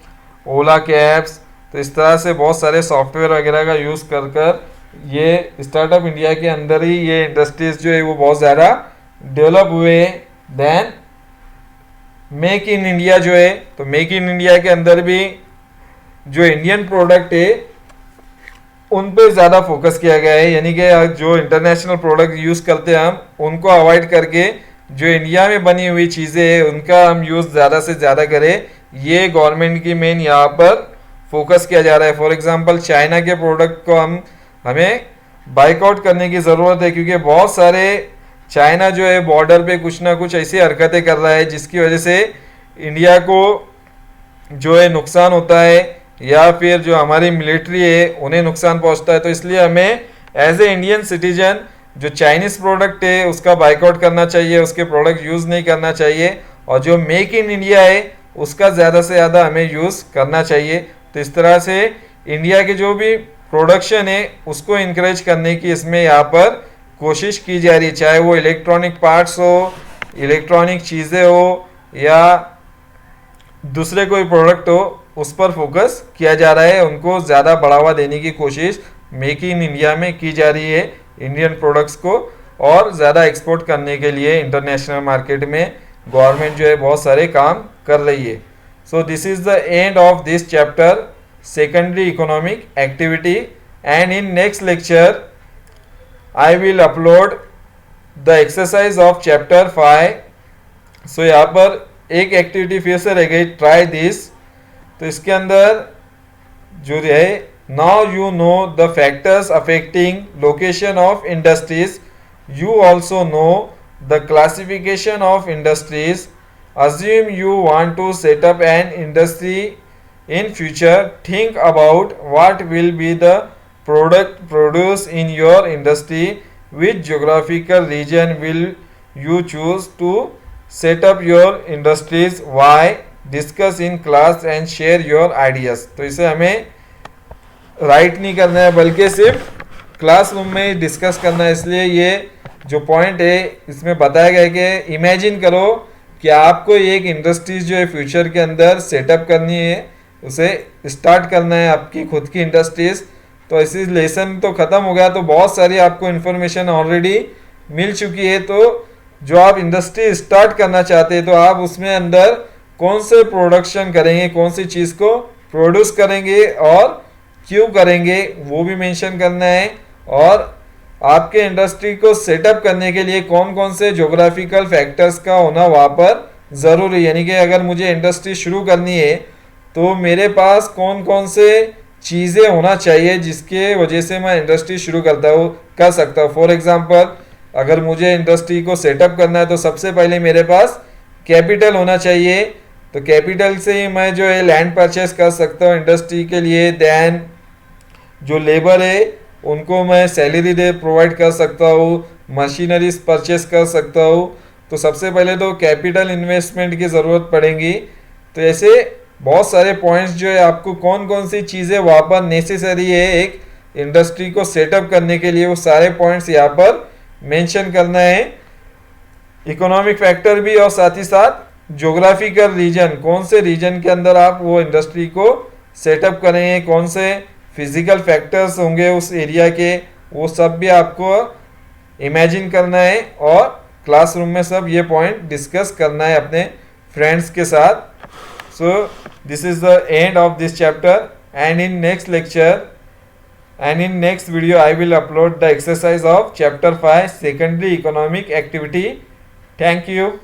ओला कैब्स। तो इस तरह से बहुत सारे सॉफ्टवेयर वगैरह का यूज़ कर कर ये स्टार्टअप इंडिया के अंदर ही ये इंडस्ट्रीज़ जो है वो बहुत ज़्यादा डेवलप हुए। देन मेक इन इंडिया जो है, तो मेक इन इंडिया के अंदर भी जो इंडियन प्रोडक्ट है उन पे ज़्यादा फोकस किया गया है, यानी कि जो इंटरनेशनल प्रोडक्ट यूज़ करते हैं हम उनको अवॉइड करके जो इंडिया में बनी हुई चीज़ें हैं उनका हम यूज़ ज़्यादा से ज़्यादा करें। ये गवर्नमेंट की मेन यहाँ पर फोकस किया जा रहा है। फॉर एग्जांपल चाइना के प्रोडक्ट को हमें बाइकआउट करने की ज़रूरत है, क्योंकि बहुत सारे चाइना जो है बॉर्डर पे कुछ ना कुछ ऐसी हरकतें कर रहा है जिसकी वजह से इंडिया को जो है नुकसान होता है, या फिर जो हमारी मिलिट्री है उन्हें नुकसान पहुंचता है। तो इसलिए हमें एज ए इंडियन सिटीजन जो चाइनीज़ प्रोडक्ट है उसका बाइकआउट करना चाहिए, उसके प्रोडक्ट यूज़ नहीं करना चाहिए, और जो मेक इन इंडिया है उसका ज़्यादा से ज़्यादा हमें यूज़ करना चाहिए। तो इस तरह से इंडिया के जो भी प्रोडक्शन है उसको इनकरेज करने की इसमें यहाँ पर कोशिश की जा रही है, चाहे वो इलेक्ट्रॉनिक पार्ट्स हो, इलेक्ट्रॉनिक चीज़ें हो, या दूसरे कोई प्रोडक्ट हो, उस पर फोकस किया जा रहा है। उनको ज़्यादा बढ़ावा देने की कोशिश मेक इन इंडिया में की जा रही है, इंडियन प्रोडक्ट्स को और ज़्यादा एक्सपोर्ट करने के लिए इंटरनेशनल मार्केट में गवर्नमेंट जो है बहुत सारे काम कर रही है। So this is the end of this chapter secondary economic activity, and in next lecture I will upload the exercise of chapter 5. so यहाँ पर एक एक्टिविटी फिर से रह गई, ट्राई दिस। तो इसके अंदर जो है, now you know the factors affecting location of industries, you also know the classification of industries, assume you want to set up an industry in future, think about what will be the product produced in your industry, which geographical region will you choose to set up your industries, why, discuss in class and share your ideas। तो इसे हमें right नहीं करना है बल्कि सिर्फ classroom में discuss करना है। इसलिए ये जो पॉइंट है इसमें बताया गया है कि इमेजिन करो कि आपको एक इंडस्ट्रीज जो है फ्यूचर के अंदर सेटअप करनी है, उसे स्टार्ट करना है, आपकी खुद की इंडस्ट्रीज। तो इसी लेसन तो ख़त्म हो गया, तो बहुत सारी आपको इन्फॉर्मेशन ऑलरेडी मिल चुकी है। तो जो आप इंडस्ट्री स्टार्ट करना चाहते हैं तो आप उसमें अंदर कौन से प्रोडक्शन करेंगे, कौन सी चीज़ को प्रोड्यूस करेंगे और क्यों करेंगे वो भी मेंशन करना है, और आपके इंडस्ट्री को सेटअप करने के लिए कौन कौन से ज्योग्राफिकल फैक्टर्स का होना वहाँ पर ज़रूरी, यानी कि अगर मुझे इंडस्ट्री शुरू करनी है तो मेरे पास कौन कौन से चीज़ें होना चाहिए जिसके वजह से मैं इंडस्ट्री शुरू कर सकता हूँ। फॉर एग्जांपल अगर मुझे इंडस्ट्री को सेटअप करना है तो सबसे पहले मेरे पास कैपिटल होना चाहिए। तो कैपिटल से ही मैं जो है लैंड परचेस कर सकता हूँ इंडस्ट्री के लिए। दैन जो लेबर है उनको मैं सैलरी दे प्रोवाइड कर सकता हूँ, मशीनरीज परचेस कर सकता हूँ। तो सबसे पहले तो कैपिटल इन्वेस्टमेंट की ज़रूरत पड़ेगी। तो ऐसे बहुत सारे पॉइंट्स जो है आपको कौन कौन सी चीज़ें वहाँ पर नेसेसरी है एक इंडस्ट्री को सेटअप करने के लिए, वो सारे पॉइंट्स यहाँ पर मेंशन करना है। इकोनॉमिक फैक्टर भी, और साथ ही साथ ज्योग्राफिकल रीजन, कौन से रीजन के अंदर आप वो इंडस्ट्री को सेटअप करेंगे, कौन से फिजिकल फैक्टर्स होंगे उस एरिया के, वो सब भी आपको इमेजिन करना है और क्लासरूम में सब ये पॉइंट डिस्कस करना है अपने फ्रेंड्स के साथ. So this is the end of this chapter, and in next lecture and in next video I will upload the exercise of chapter 5 secondary economic activity. Thank you.